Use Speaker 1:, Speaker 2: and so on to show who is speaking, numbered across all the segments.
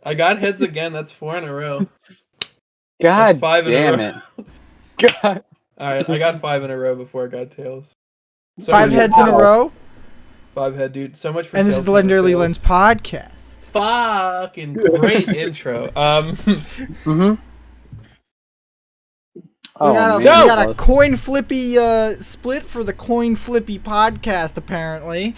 Speaker 1: I got heads again. That's 4 in a row.
Speaker 2: God
Speaker 1: That's 5
Speaker 2: damn
Speaker 1: in a row.
Speaker 2: it. God.
Speaker 1: All right, I got 5 in a row before I got tails.
Speaker 3: So 5 heads in a row?
Speaker 1: 5 head, dude. So much for
Speaker 3: and this is the Legendary Lens podcast.
Speaker 1: Fucking great intro.
Speaker 3: We got a coin flippy split for the coin flippy podcast, apparently.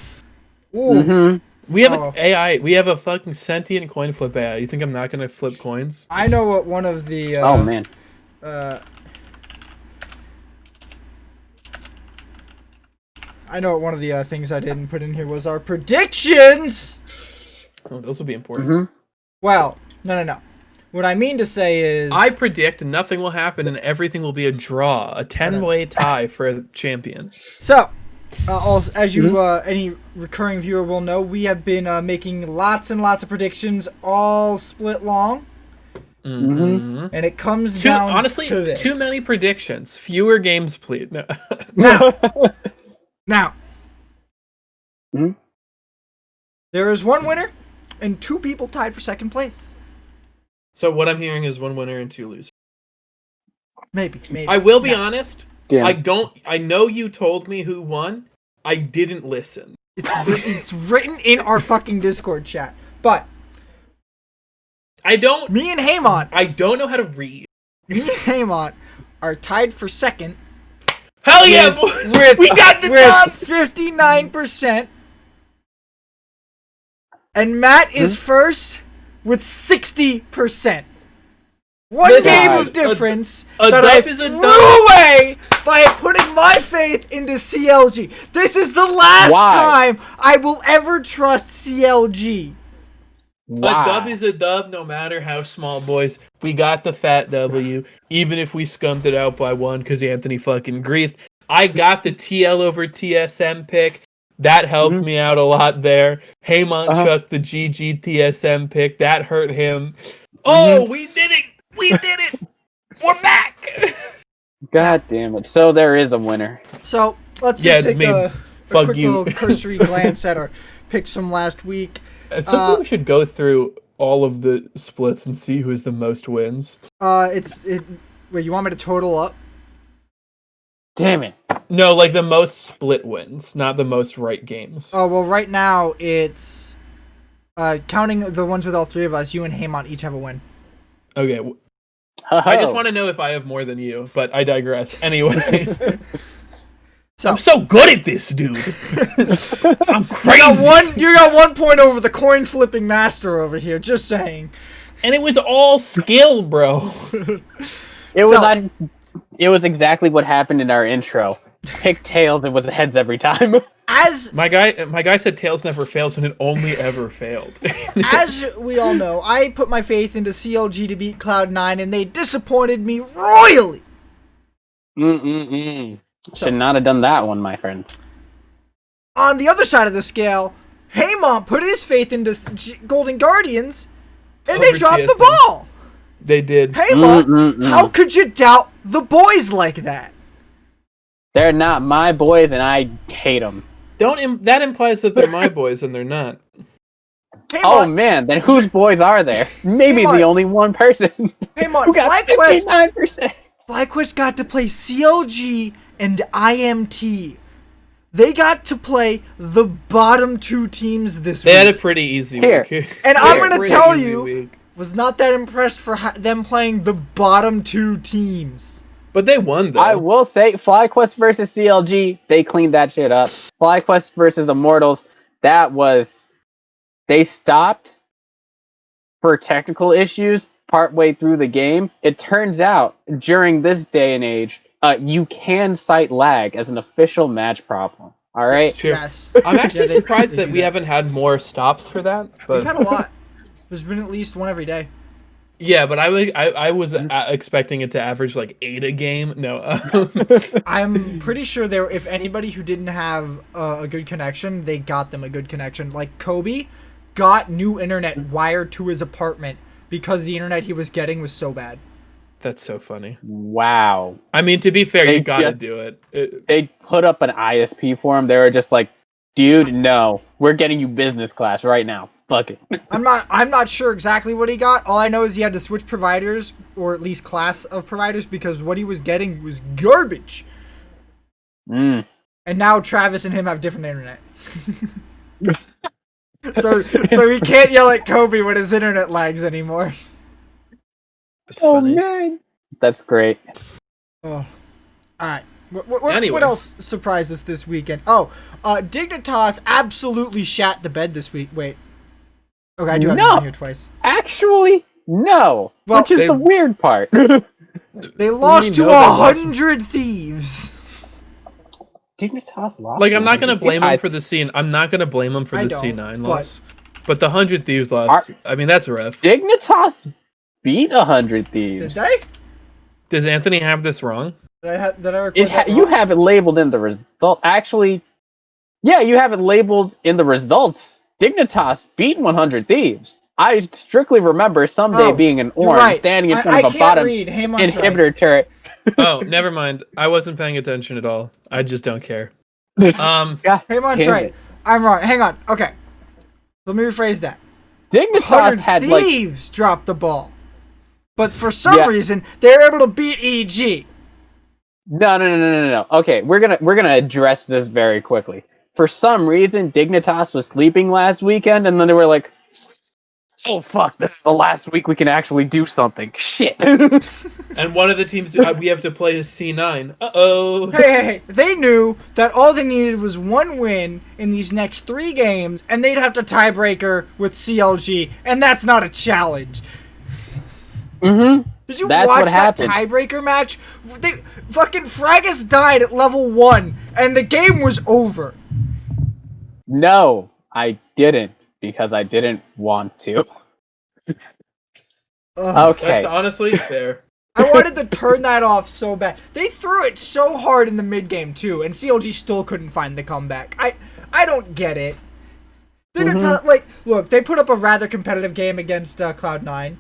Speaker 1: Ooh. We have an AI. We have a fucking sentient coin flip AI. You think I'm not gonna flip coins?
Speaker 3: I know what one of the.
Speaker 2: Oh man.
Speaker 3: I know what one of the things I didn't put in here was our predictions.
Speaker 1: Oh, those will be important.
Speaker 3: Well, no. What I mean to say is...
Speaker 1: I predict nothing will happen and everything will be a draw. A 10-way tie for a champion.
Speaker 3: So, also, as you, any recurring viewer will know, we have been making lots and lots of predictions all split long. And it comes down
Speaker 1: honestly,
Speaker 3: to this.
Speaker 1: Too many predictions. Fewer games, please. No.
Speaker 3: Now. There is one winner and 2 people tied for second place.
Speaker 1: So what I'm hearing is 1 winner and 2 losers.
Speaker 3: Maybe.
Speaker 1: I will be honest.
Speaker 2: Damn.
Speaker 1: I know you told me who won. I didn't listen.
Speaker 3: It's written in our fucking Discord chat. But me and Haymant.
Speaker 1: I don't know how to read.
Speaker 3: Me and Haymant are tied for second.
Speaker 1: Hell yeah, boys! We got the top!
Speaker 3: 59%. And Matt is first with 60%. One game of difference that I threw away by putting my faith into CLG. This is the last time I will ever trust CLG.
Speaker 1: A dub is a dub, no matter how small, boys. We got the fat W, even if we scummed it out by 1 because Anthony fucking griefed. I got the TL over TSM pick. That helped me out a lot there. Haymant chucked the GG TSM pick. That hurt him. Oh, we did it! We did it! We're back!
Speaker 2: God damn it. So there is a winner.
Speaker 3: So, let's just take a quick little cursory glance at our picks from last week.
Speaker 1: We should go through all of the splits and see who's the most wins.
Speaker 3: Wait, you want me to total up?
Speaker 2: Damn it.
Speaker 1: No, like the most split wins, not the most right games.
Speaker 3: Oh, well, right now it's... counting the ones with all 3 of us, you and Haymant each have a win.
Speaker 1: Okay. I just want to know if I have more than you, but I digress. Anyway. I'm so good at this, dude. I'm crazy.
Speaker 3: You got 1 point over the coin flipping master over here, just saying.
Speaker 1: And it was all skill, bro.
Speaker 2: It was exactly what happened in our intro. Pick tails, it was heads every time.
Speaker 3: As
Speaker 1: my guy said tails never fails, and it only ever failed.
Speaker 3: As we all know, I put my faith into CLG to beat Cloud9, and they disappointed me royally.
Speaker 2: Should not have done that one, my friend.
Speaker 3: On the other side of the scale, Haymant put his faith into Golden Guardians, and they dropped the ball.
Speaker 1: They did.
Speaker 3: Haymant, how could you doubt the boys like that?
Speaker 2: They're not my boys, and I hate them.
Speaker 1: That implies that they're my boys, and they're not.
Speaker 3: Haymant,
Speaker 2: oh man, then whose boys are there? Maybe the only one person.
Speaker 3: Haymant,
Speaker 2: who got 59%.
Speaker 3: FlyQuest got to play CLG and IMT. They got to play the bottom 2 teams this week.
Speaker 1: They had a pretty easy week.
Speaker 3: And I'm going to tell you, was not that impressed for them playing the bottom 2 teams.
Speaker 1: But they won, though.
Speaker 2: I will say, FlyQuest versus CLG, they cleaned that shit up. FlyQuest versus Immortals, they stopped for technical issues partway through the game. It turns out, during this day and age, you can cite lag as an official match problem. All right?
Speaker 1: That's true.
Speaker 3: Yes.
Speaker 1: I'm actually surprised that we haven't had more stops for that. But...
Speaker 3: We've had a lot. There's been at least 1 every day.
Speaker 1: Yeah, but I was expecting it to average like 8 a game. No.
Speaker 3: I'm pretty sure if anybody who didn't have a good connection, they got them a good connection. Like Kobe got new internet wired to his apartment because the internet he was getting was so bad.
Speaker 1: That's so funny.
Speaker 2: Wow.
Speaker 1: I mean, to be fair, you gotta do it.
Speaker 2: They put up an ISP for him. They were just like, dude, no, we're getting you business class right now. Fuck it.
Speaker 3: I'm not sure exactly what he got. All I know is he had to switch providers, or at least class of providers, because what he was getting was garbage.
Speaker 2: Mm.
Speaker 3: And now Travis and him have different internet. so he can't yell at Kobe when his internet lags anymore.
Speaker 1: That's funny.
Speaker 2: Man. That's great.
Speaker 3: Oh. Alright.
Speaker 1: Anyway.
Speaker 3: What else surprised us this weekend? Oh, Dignitas absolutely shat the bed this week. Wait. Okay, I do have them here twice.
Speaker 2: Actually, no.
Speaker 3: Well,
Speaker 2: which is the weird part.
Speaker 3: They lost to 100 Thieves.
Speaker 2: Dignitas lost.
Speaker 1: Like, I'm not gonna blame him for the scene. I'm not gonna blame him for the C9 loss. But the 100 Thieves loss, I mean, that's rough.
Speaker 2: Dignitas beat 100 Thieves.
Speaker 3: Did they?
Speaker 1: Does Anthony have this wrong?
Speaker 3: Did I record that wrong?
Speaker 2: You have it labeled in the result. Actually, yeah, you have it labeled in the results. Dignitas beat 100 Thieves. I strictly remember someday being an orange standing in front of a bottom inhibitor turret.
Speaker 1: Oh, never mind. I wasn't paying attention at all. I just don't care.
Speaker 2: Yeah,
Speaker 3: Haymont's right. I'm wrong. Hang on. Okay. Let me rephrase that.
Speaker 2: Dignitas had
Speaker 3: Thieves dropped the ball. But for some reason, they were able to beat EG.
Speaker 2: No. Okay, we're gonna address this very quickly. For some reason, Dignitas was sleeping last weekend, and then they were like, "Oh fuck, this is the last week we can actually do something." Shit.
Speaker 1: And one of the teams we have to play is C9. Uh-oh.
Speaker 3: Hey, they knew that all they needed was one win in these next 3 games, and they'd have to tiebreaker with CLG, and that's not a challenge.
Speaker 2: Mm-hmm.
Speaker 3: Did you watch that tiebreaker match? Fucking Fragus died at level 1, and the game was over.
Speaker 2: No, I didn't, because I didn't want to. Okay.
Speaker 1: That's honestly fair.
Speaker 3: I wanted to turn that off so bad. They threw it so hard in the mid game too, and CLG still couldn't find the comeback. I don't get it. Look, they put up a rather competitive game against Cloud9,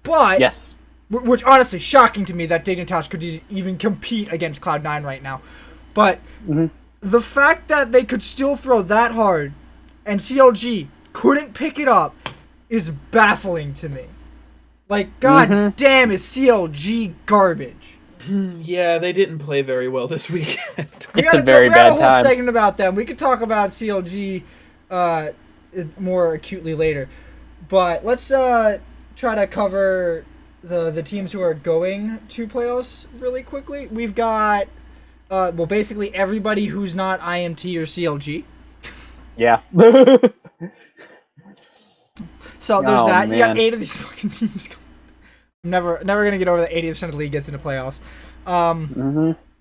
Speaker 3: but
Speaker 2: yes,
Speaker 3: which honestly shocking to me that Dignitas could even compete against Cloud9 right now. But the fact that they could still throw that hard and CLG couldn't pick it up is baffling to me. Like, god damn, is CLG garbage.
Speaker 1: Yeah, they didn't play very well this weekend.
Speaker 2: It's a very bad time. We had a whole
Speaker 3: segment about them. We could talk about CLG more acutely later. But let's try to cover the teams who are going to playoffs really quickly. We've got, basically everybody who's not IMT or CLG.
Speaker 2: Yeah.
Speaker 3: So there's that. Man. You got 8 of these fucking teams. I'm never gonna get over that 80% of the league gets into playoffs.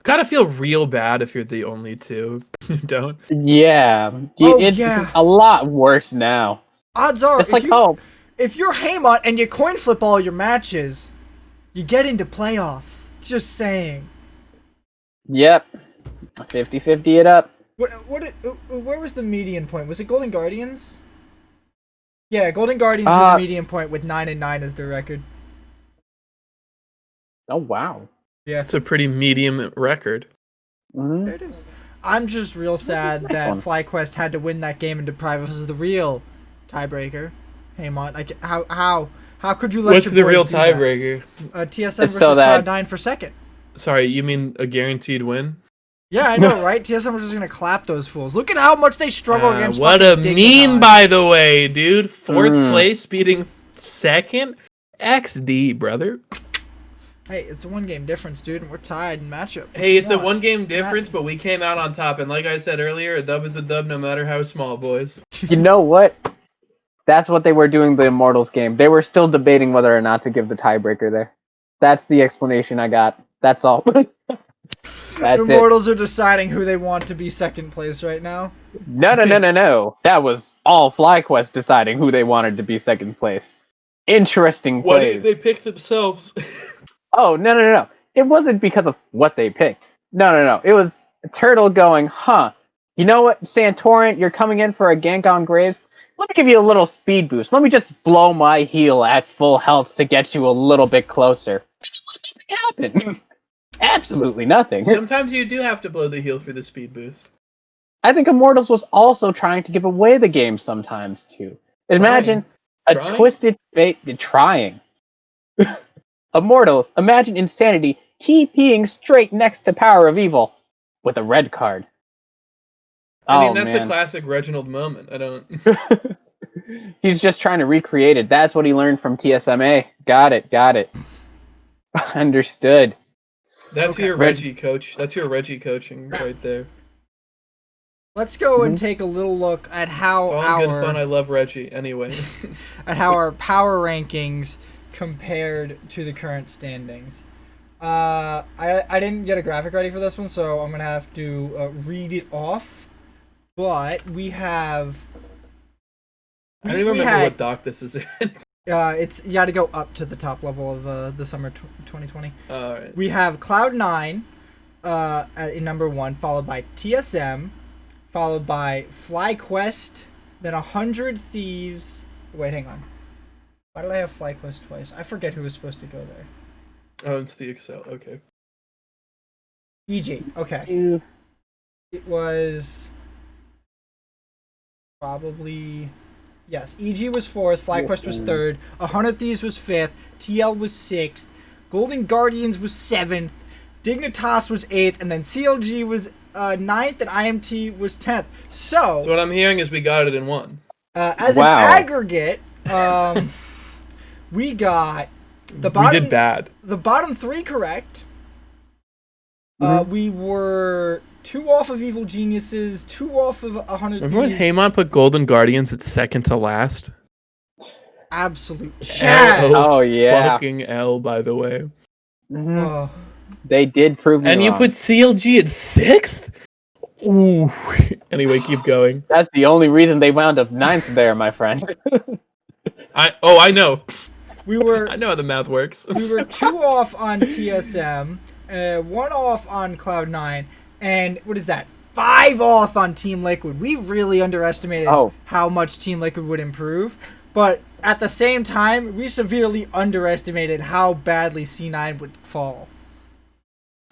Speaker 1: Gotta feel real bad if you're the only 2. Don't.
Speaker 2: Yeah. It's a lot worse now.
Speaker 3: Odds are,
Speaker 2: it's
Speaker 3: if you're Haymont and you coin flip all your matches, you get into playoffs. Just saying.
Speaker 2: Yep. 50-50 it up.
Speaker 3: Where was the median point? Was it Golden Guardians? Yeah, Golden Guardians are the median point with 9-9 as their record.
Speaker 2: Oh wow.
Speaker 3: Yeah.
Speaker 1: It's a pretty medium record.
Speaker 3: There it is. I'm just real sad that FlyQuest had to win that game and deprive us of the real tiebreaker. Haymont, how could you let
Speaker 1: What's
Speaker 3: your
Speaker 1: the
Speaker 3: boys
Speaker 1: real
Speaker 3: do that?
Speaker 1: tiebreaker?
Speaker 3: TSM versus Cloud9 for second.
Speaker 1: Sorry, you mean a guaranteed win?
Speaker 3: Yeah, I know, right? TSM was just gonna clap those fools. Look at how much they struggle against.
Speaker 1: What a meme, by the way, dude. 4th place beating 2nd. XD, brother.
Speaker 3: Hey, it's a 1-game difference, dude, and we're tied in matchup.
Speaker 1: Hey, it's a 1-game difference, but we came out on top. And like I said earlier, a dub is a dub no matter how small, boys.
Speaker 2: You know what? That's what they were doing the Immortals game. They were still debating whether or not to give the tiebreaker there. That's the explanation I got. That's all.
Speaker 3: Immortals are deciding who they want to be second place right now.
Speaker 2: No. That was all FlyQuest deciding who they wanted to be second place. Interesting plays.
Speaker 1: What did they pick themselves?
Speaker 2: Oh, no. It wasn't because of what they picked. No. It was Turtle going, you know what, Santorin, you're coming in for a gank on Graves? Let me give you a little speed boost. Let me just blow my heal at full health to get you a little bit closer. What happened? Absolutely nothing.
Speaker 1: Sometimes you do have to blow the heal for the speed boost.
Speaker 2: I think Immortals was also trying to give away the game sometimes, too. Imagine
Speaker 1: Trying?
Speaker 2: twisted fate trying. Immortals, imagine insanity TPing straight next to Power of Evil with a red card.
Speaker 1: I mean, that's a classic Reginald moment. I don't.
Speaker 2: He's just trying to recreate it. That's what he learned from TSMA. Got it. Understood.
Speaker 1: That's your Reggie coach. That's your Reggie coaching right there.
Speaker 3: Let's go and take a little look at how
Speaker 1: it's all good fun. I love Reggie anyway.
Speaker 3: At how our power rankings compared to the current standings. I didn't get a graphic ready for this one, so I'm gonna have to read it off. But we have.
Speaker 1: I don't even remember what doc this is in.
Speaker 3: It's you got to go up to the top level of the summer 2020.
Speaker 1: All right.
Speaker 3: We have Cloud9 in number 1, followed by TSM, followed by FlyQuest, then 100 Thieves. Wait, hang on. Why did I have FlyQuest twice? I forget who was supposed to go there.
Speaker 1: Oh, it's the Excel. Okay.
Speaker 3: EG. Okay. It was probably. Yes, EG was 4th, FlyQuest was 3rd, 100 Thieves was 5th, TL was 6th, Golden Guardians was 7th, Dignitas was 8th, and then CLG was 9th, and IMT was 10th. So
Speaker 1: what I'm hearing is we got it in one.
Speaker 3: As an aggregate, we got the bottom.
Speaker 1: We did bad.
Speaker 3: The bottom 3 correct. We were 2 off of Evil Geniuses, 2 off of 100 Thieves.
Speaker 1: Remember when Haymant put Golden Guardians at second to last?
Speaker 3: Absolute Chad.
Speaker 2: Oh, yeah.
Speaker 1: Fucking L, by the way.
Speaker 2: They did prove me
Speaker 1: wrong. You put CLG at 6th? Ooh. Anyway, keep going.
Speaker 2: That's the only reason they wound up 9th there, my friend.
Speaker 1: I know.
Speaker 3: I
Speaker 1: know how the math works.
Speaker 3: We were 2 off on TSM, 1 off on Cloud9, and what is that? 5 off on Team Liquid. We really underestimated how much Team Liquid would improve, but at the same time, we severely underestimated how badly C9 would fall.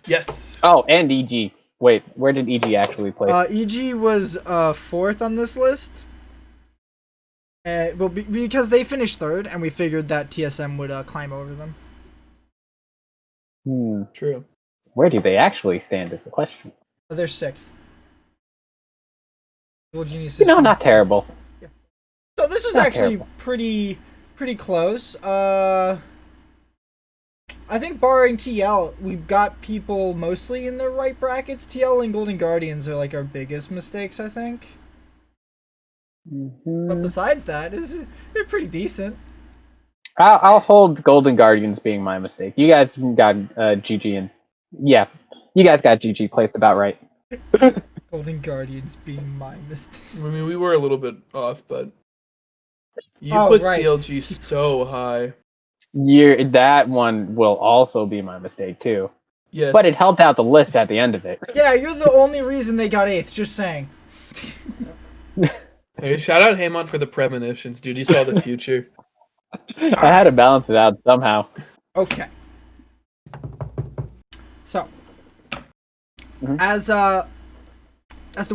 Speaker 1: Yes.
Speaker 2: Oh, and EG. Wait, where did EG actually play?
Speaker 3: EG was 4th on this list. Well, because they finished 3rd, and we figured that TSM would climb over them.
Speaker 1: True.
Speaker 2: Where do they actually stand is the question.
Speaker 3: They're 6th.
Speaker 2: Not terrible.
Speaker 3: Yeah. So this was actually pretty close. I think barring TL, we've got people mostly in the right brackets. TL and Golden Guardians are like our biggest mistakes, I think. But besides that, they're pretty decent.
Speaker 2: I'll hold Golden Guardians being my mistake. You guys got GG and you guys got GG placed about right.
Speaker 3: Golden Guardians being my mistake.
Speaker 1: I mean, we were a little bit off, but you put CLG so high.
Speaker 2: That one will also be my mistake too.
Speaker 1: Yes,
Speaker 2: but it helped out the list at the end of it.
Speaker 3: Yeah, you're the only reason they got 8th. Just saying.
Speaker 1: Hey, shout out Haymant for the premonitions, dude. You saw the future.
Speaker 2: I had to balance it out somehow.
Speaker 3: Okay. So, as the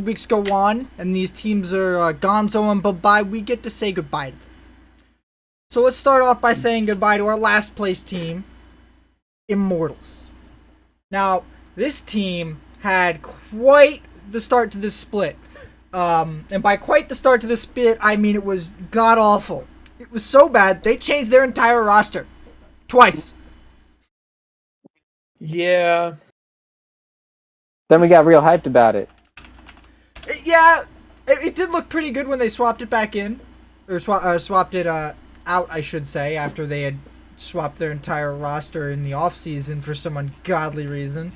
Speaker 3: weeks go on and these teams are gonzo and bye-bye, we get to say goodbye to them. So let's start off by saying goodbye to our last place team, Immortals. Now, this team had quite the start to this split. And by quite the start to this split, I mean it was god-awful. It was so bad, they changed their entire roster. Twice.
Speaker 1: Yeah.
Speaker 2: Then we got real hyped about it.
Speaker 3: Yeah, it did look pretty good when they swapped it back in. Or swapped it out, I should say, after they had swapped their entire roster in the offseason for some ungodly reason.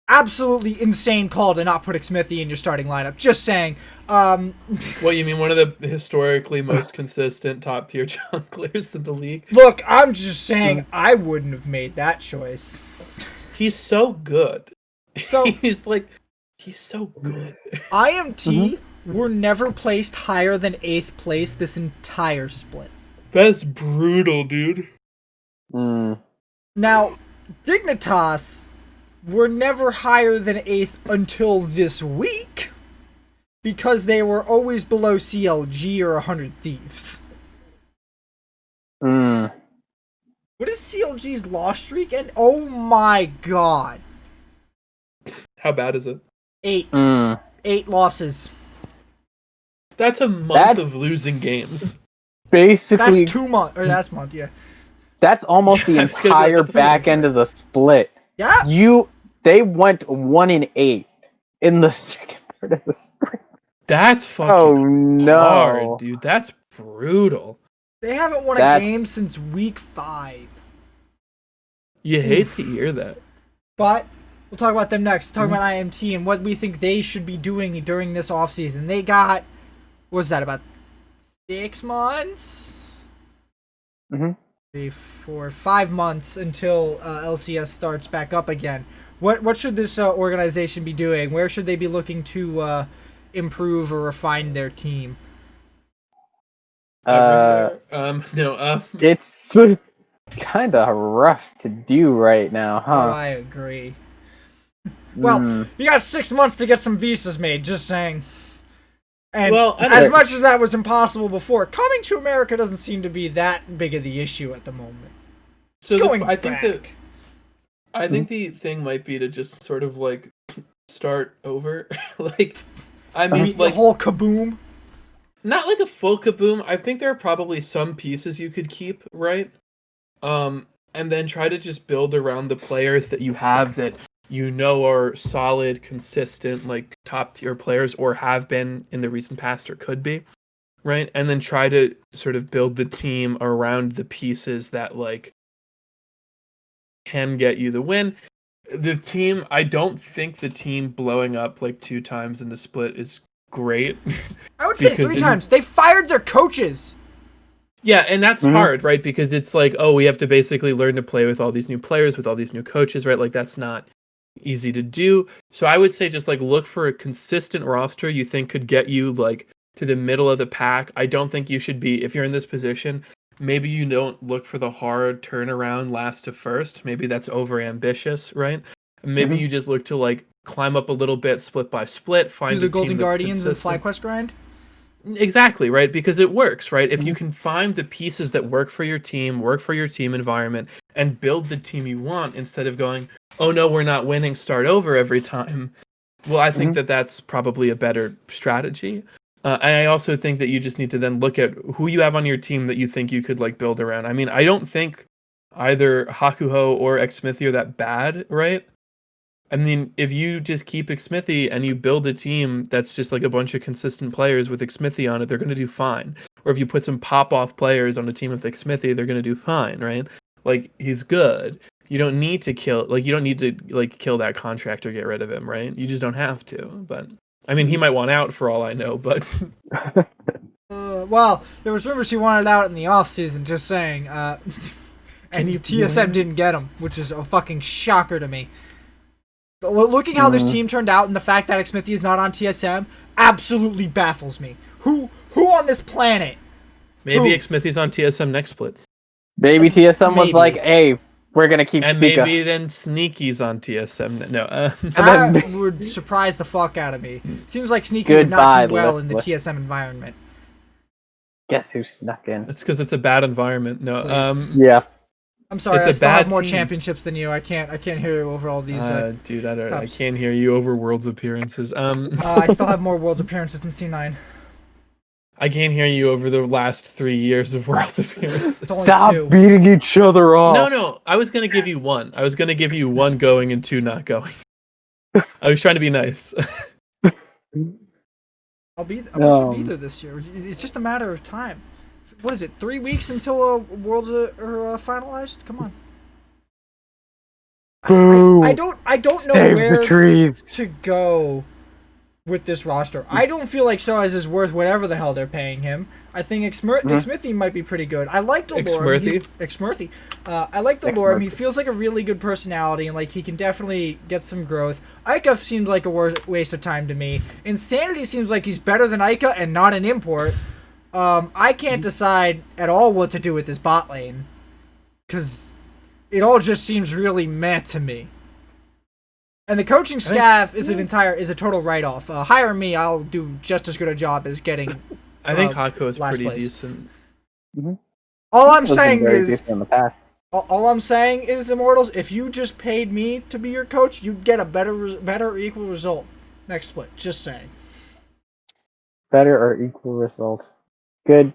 Speaker 3: Absolutely insane call to not put Xmithy in your starting lineup. Just saying.
Speaker 1: What, you mean one of the historically most consistent top-tier junglers in the league?
Speaker 3: Look, I'm just saying I wouldn't have made that choice.
Speaker 1: He's so good.
Speaker 3: So
Speaker 1: he's so good.
Speaker 3: IMT were never placed higher than 8th place this entire split.
Speaker 1: That's brutal, dude.
Speaker 3: Now, Dignitas were never higher than 8th until this week, because they were always below CLG or 100 Thieves.
Speaker 2: Mm.
Speaker 3: What is CLG's loss streak? And oh my god.
Speaker 1: How bad is it?
Speaker 3: 8.
Speaker 2: Mm.
Speaker 3: 8 losses.
Speaker 1: That's a month of losing games.
Speaker 2: Basically,
Speaker 3: That's 2 months. Or last month, yeah.
Speaker 2: That's almost the entire back end of the split.
Speaker 3: Yeah.
Speaker 2: They went 1-8 in the second part of the split.
Speaker 1: That's fucking hard, dude. That's brutal.
Speaker 3: They haven't won a game since week 5.
Speaker 1: You hate to hear that.
Speaker 3: But we'll talk about them next. Talk about IMT and what we think they should be doing during this offseason. They got, what was that, about 6 months? 3, 4, 5 months until LCS starts back up again. What should this organization be doing? Where should they be looking to improve or refine their team?
Speaker 2: It's kind of rough to do right now, huh?
Speaker 3: Oh, I agree. Well, you got 6 months to get some visas made, just saying. And as much as that was impossible before, coming to America doesn't seem to be that big of the issue at the moment.
Speaker 1: I think the thing might be to just sort of like start over. Like, I mean, like
Speaker 3: the whole kaboom.
Speaker 1: Not like a full kaboom. I think there are probably some pieces you could keep, right? And then try to just build around the players that you have that you know are solid, consistent, like top tier players, or have been in the recent past or could be, right? And then try to sort of build the team around the pieces that like can get you the win. The team, I don't think the team blowing up like 2 times in the split is great.
Speaker 3: I would say 3 times. They fired their coaches.
Speaker 1: Yeah, and that's hard, right? Because it's like, oh, we have to basically learn to play with all these new players, with all these new coaches, right? Like, that's not easy to do. So I would say just like look for a consistent roster you think could get you like to the middle of the pack. I don't think you should be, if you're in this position, maybe you don't look for the hard turnaround last to first. Maybe that's over ambitious, right? Maybe you just look to like climb up a little bit, split by split, find
Speaker 3: the Golden Guardians and FlyQuest grind.
Speaker 1: Exactly, right? Because it works, right? If you can find the pieces that work for your team environment, and build the team you want instead of going, oh no, we're not winning, start over every time. Well, I think that that's probably a better strategy. And I also think that you just need to then look at who you have on your team that you think you could like build around. I mean, I don't think either Hakuho or Xsmithy are that bad, right? I mean, if you just keep Xsmithy and you build a team that's just like a bunch of consistent players with Xsmithy on it, they're going to do fine. Or if you put some pop-off players on a team with Xsmithy, they're going to do fine, right? Like, he's good. You don't need to kill that contract or get rid of him, right? You just don't have to. But I mean, he might want out for all I know, but
Speaker 3: well, there was rumors he wanted out in the offseason, just saying. And TSM didn't get him, which is a fucking shocker to me. Looking how this team turned out and the fact that Xsmithy is not on TSM absolutely baffles me. Who on this planet?
Speaker 1: Maybe Xsmithy's on TSM next split.
Speaker 2: Maybe TSM was like, hey, we're going to keep
Speaker 1: and
Speaker 2: Spica.
Speaker 1: Maybe then Sneaky's on TSM. No.
Speaker 3: That would surprise the fuck out of me. Seems like Sneaky would not do well in the TSM environment.
Speaker 2: Guess who snuck in?
Speaker 1: It's because it's a bad environment. No.
Speaker 2: Yeah.
Speaker 3: I'm sorry, I still have more championships than you. I can't hear you over all these.
Speaker 1: Dude, I can't hear you over Worlds appearances.
Speaker 3: I still have more Worlds appearances than C9.
Speaker 1: I can't hear you over the last 3 years of Worlds appearances.
Speaker 2: Stop beating each other off.
Speaker 1: No. I was gonna give you 1. I was gonna give you 1 going and 2 not going. I was trying to be nice.
Speaker 3: I'll be there this year. It's just a matter of time. What is it? 3 weeks until Worlds are finalized? Come on.
Speaker 2: Boo.
Speaker 3: I don't know where to go with this roster. I don't feel like Soaz is worth whatever the hell they're paying him. I think Xsmithy might be pretty good. I like Delorm. Xsmithy. I like Delorm. He feels like a really good personality and like he can definitely get some growth. Ica seems like a waste of time to me. Insanity seems like he's better than Ica and not an import. I can't decide at all what to do with this bot lane. Because it all just seems really meh to me. And the coaching staff is a total write-off. Hire me, I'll do just as good a job as getting.
Speaker 1: I think Hako is pretty
Speaker 3: place.
Speaker 1: decent.
Speaker 2: Mm-hmm.
Speaker 3: All I'm saying is,
Speaker 2: in the past.
Speaker 3: All I'm saying is, Immortals, if you just paid me to be your coach, you'd get a better or equal result next split. Just saying.
Speaker 2: Better or equal result. Good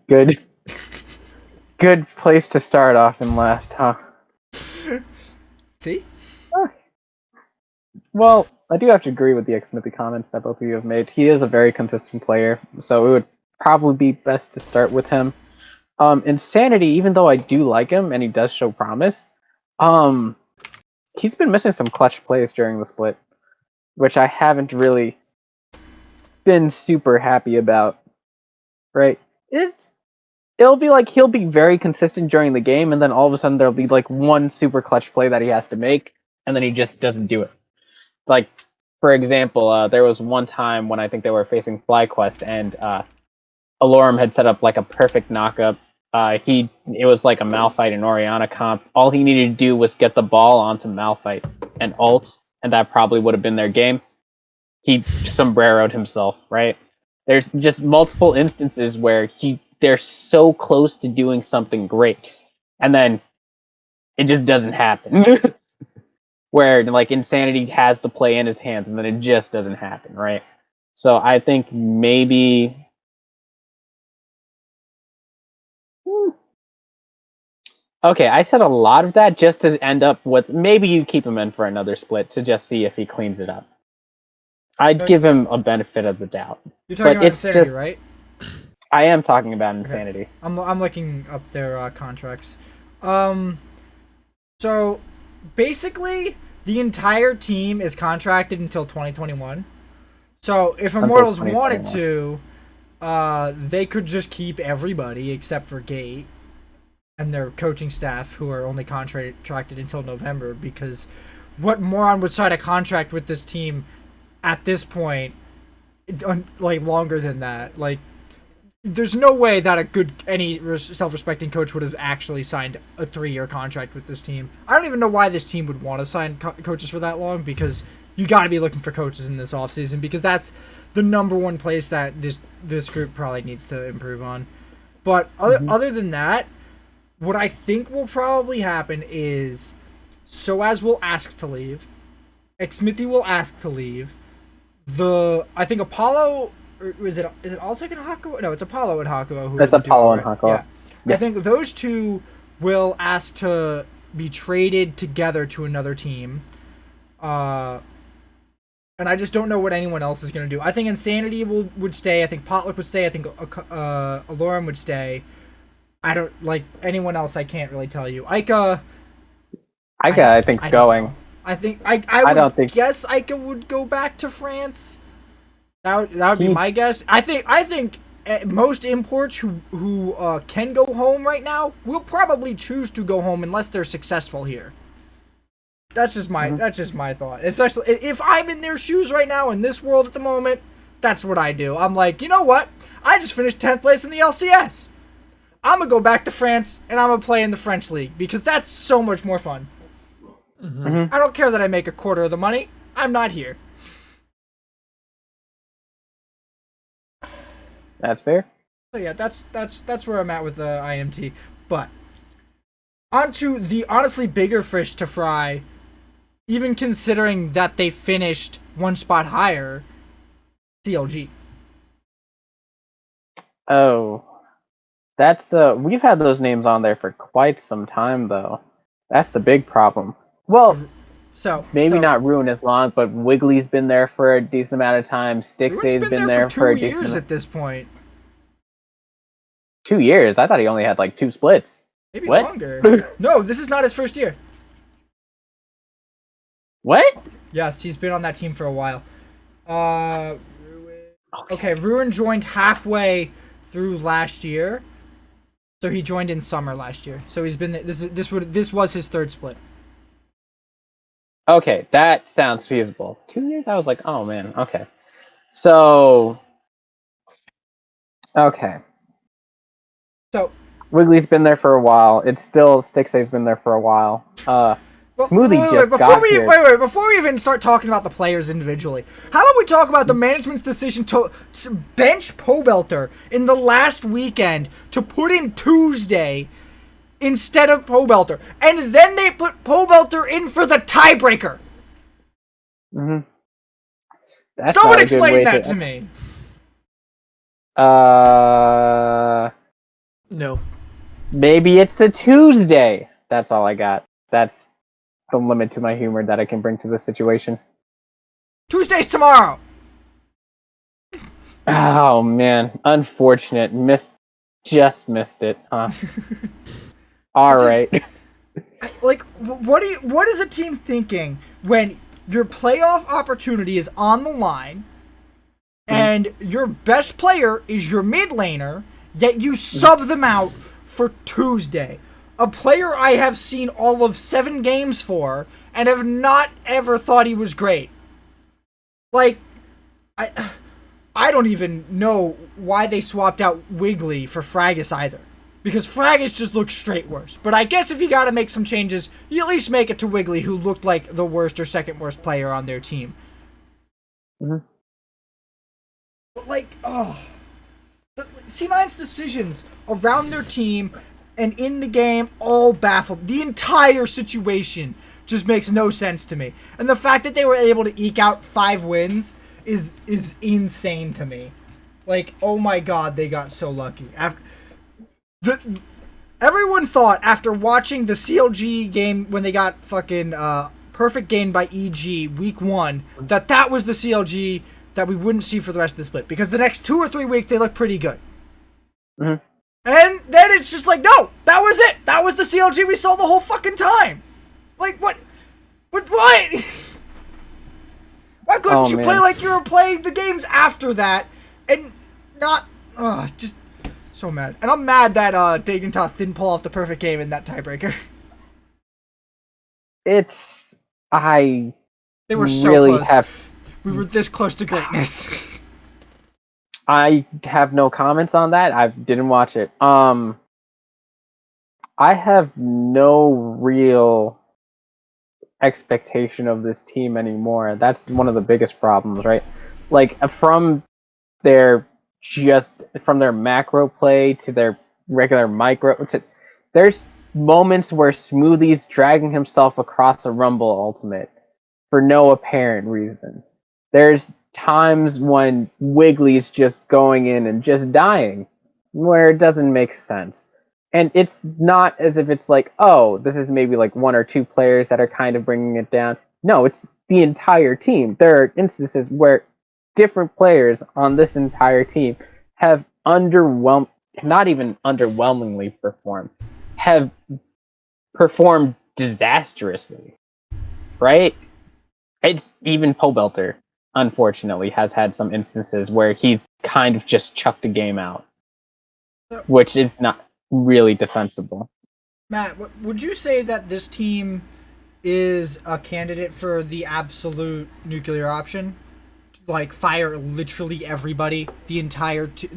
Speaker 2: place to start off and last, huh?
Speaker 3: See?
Speaker 2: Well, I do have to agree with the Smithy comments that both of you have made. He is a very consistent player, so it would probably be best to start with him. Insanity, even though I do like him and he does show promise, he's been missing some clutch plays during the split, which I haven't really been super happy about. Right? It'll be like he'll be very consistent during the game, and then all of a sudden there'll be like one super clutch play that he has to make, and then he just doesn't do it. Like, for example, there was one time when I think they were facing FlyQuest, and Alorum had set up like a perfect knockup. It was like a Malphite and Orianna comp. All he needed to do was get the ball onto Malphite and ult, and that probably would have been their game. He sombreroed himself, right? There's just multiple instances where they're so close to doing something great, and then it just doesn't happen. Where like Insanity has the play in his hands, and then it just doesn't happen, right? So I think maybe. Okay, I said a lot of that just to end up with maybe you keep him in for another split to just see if he cleans it up. I'd give him a benefit of the doubt.
Speaker 3: You're talking about Insanity, right?
Speaker 2: I am talking about Insanity.
Speaker 3: Okay. I'm looking up their contracts. So basically, the entire team is contracted until 2021. So if Immortals wanted to, they could just keep everybody except for Gate and their coaching staff, who are only contracted until November, because what moron would sign a contract with this team at this point, like, longer than that? Like, there's no way that any self-respecting coach would have actually signed a 3-year contract with this team. I don't even know why this team would want to sign coaches for that long, because you got to be looking for coaches in this offseason, because that's the number one place that this group probably needs to improve on. But other than that, what I think will probably happen is Soaz will ask to leave, Xmithy will ask to leave, I think Apollo, or is it Altic and Hakuo? No, it's Apollo and Hakuo.
Speaker 2: It's Apollo and Hakuo.
Speaker 3: Yeah.
Speaker 2: Yes.
Speaker 3: I think those two will ask to be traded together to another team. And I just don't know what anyone else is going to do. I think Insanity would stay. I think Potluck would stay. I think Alorum would stay. I don't like anyone else. I can't really tell you. Ica,
Speaker 2: I think's going.
Speaker 3: I think I don't think guess Ica would go back to France. That would be my guess. I think most imports who can go home right now will probably choose to go home unless they're successful here. That's just my thought. Especially if I'm in their shoes right now in this world at the moment, that's what I do. I'm like, you know what? I just finished 10th place in the LCS. I'm gonna go back to France and I'm gonna play in the French league because that's so much more fun. I don't care that I make a quarter of the money. I'm not here.
Speaker 2: That's fair.
Speaker 3: So yeah, that's where I'm at with the IMT. But onto the honestly bigger fish to fry, even considering that they finished one spot higher, CLG.
Speaker 2: Oh, that's we've had those names on there for quite some time though. That's the big problem. Well, maybe not Ruin as long, but Wiggly's been there for a decent amount of time. Stixay's been there for a decent
Speaker 3: 2 years at this point.
Speaker 2: 2 years? I thought he only had like 2 splits.
Speaker 3: Maybe longer. No, this is not his first year.
Speaker 2: What?
Speaker 3: Yes, he's been on that team for a while. Okay, Ruin joined halfway through last year. So he joined in summer last year. So he's been this was his third split.
Speaker 2: Okay, that sounds feasible. 2 years? I was like, oh man, okay. So Wiggly's been there for a while. It's still Stixay's been there for a while.
Speaker 3: Well,
Speaker 2: Smoothie just
Speaker 3: before
Speaker 2: got
Speaker 3: we
Speaker 2: here.
Speaker 3: before we even start talking about the players individually, how about we talk about the management's decision to bench Pobelter in the last weekend to put in Tuesday instead of Pobelter, and then they put Pobelter in for the tiebreaker.
Speaker 2: Mm-hmm.
Speaker 3: Someone explain that to me.
Speaker 1: No.
Speaker 2: Maybe it's a Tuesday. That's all I got. That's the limit to my humor that I can bring to this situation.
Speaker 3: Tuesday's tomorrow.
Speaker 2: Oh man, unfortunate. Just missed it, huh? All right.
Speaker 3: Like, what is a team thinking when your playoff opportunity is on the line, and your best player is your mid laner, yet you sub them out for Tuesday? A player I have seen all of 7 games for, and have not ever thought he was great. Like, I don't even know why they swapped out Wiggly for Fraggus either. Because Fraggus just looks straight worse. But I guess if you gotta make some changes, you at least make it to Wiggly, who looked like the worst or second worst player on their team.
Speaker 2: Mm-hmm.
Speaker 3: But like, C9's decisions around their team and in the game all baffled. The entire situation just makes no sense to me. And the fact that they were able to eke out 5 wins is insane to me. Like, oh my god, they got so lucky. Everyone thought after watching the CLG game when they got fucking perfect game by EG week 1 that was the CLG that we wouldn't see for the rest of the split, because the next 2 or 3 weeks they look pretty good.
Speaker 2: Mm-hmm.
Speaker 3: And then it's just like, no, that was it. That was the CLG we saw the whole fucking time. Like, what? Why couldn't you play like you were playing the games after that and not... just so mad. And I'm mad that Dignitas didn't pull off the perfect game in that tiebreaker. They were so
Speaker 2: really
Speaker 3: close. We were this close to greatness.
Speaker 2: I have no comments on that. I didn't watch it. I have no real expectation of this team anymore. That's one of the biggest problems, right? Like, from their macro play to their regular micro, there's moments where Smoothie's dragging himself across a Rumble ultimate for no apparent reason. There's times when Wiggly's just going in and just dying, where it doesn't make sense. And it's not as if it's like, oh, this is maybe like 1 or 2 players that are kind of bringing it down. No, it's the entire team. There are instances where different players on this entire team have not even underwhelmingly performed, have performed disastrously, right? It's even Pobelter, unfortunately, has had some instances where he's kind of just chucked a game out, which is not really defensible.
Speaker 3: Matt, would you say that this team is a candidate for the absolute nuclear option? Like, fire literally everybody, the entire team,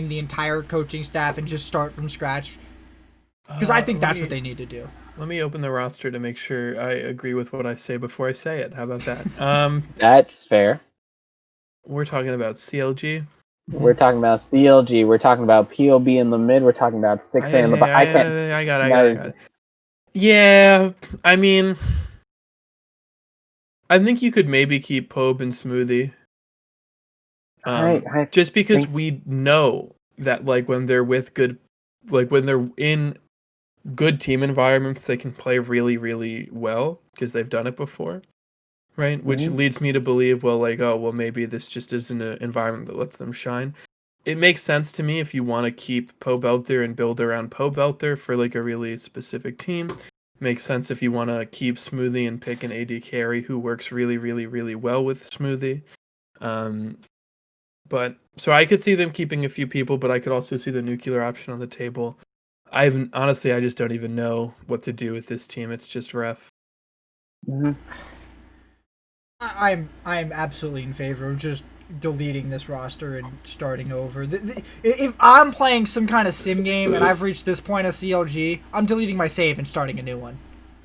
Speaker 3: the entire coaching staff, and just start from scratch? Because I think that's what they need to do.
Speaker 1: Let me open the roster to make sure I agree with what I say before I say it. How about that?
Speaker 2: That's fair.
Speaker 1: We're talking about CLG.
Speaker 2: We're talking about CLG. We're talking about POB in the mid. We're talking about Stixxay in the
Speaker 1: I got it. Yeah, I mean, I think you could maybe keep Pobe and Smoothie. Just because we know that, like, when they're with good, like when they're in good team environments, they can play really, really well because they've done it before, right? Mm-hmm. Which leads me to believe, maybe this just isn't an environment that lets them shine. It makes sense to me if you want to keep Pobelter and build around Pobelter for like a really specific team. Makes sense if you want to keep Smoothie and pick an AD carry who works really, really, really well with Smoothie. But so I could see them keeping a few people, but I could also see the nuclear option on the table. I just don't even know what to do with this team. It's just rough.
Speaker 2: Mm-hmm.
Speaker 3: I'm absolutely in favor of just deleting this roster and starting over. If I'm playing some kind of sim game and I've reached this point of CLG, I'm deleting my save and starting a new one.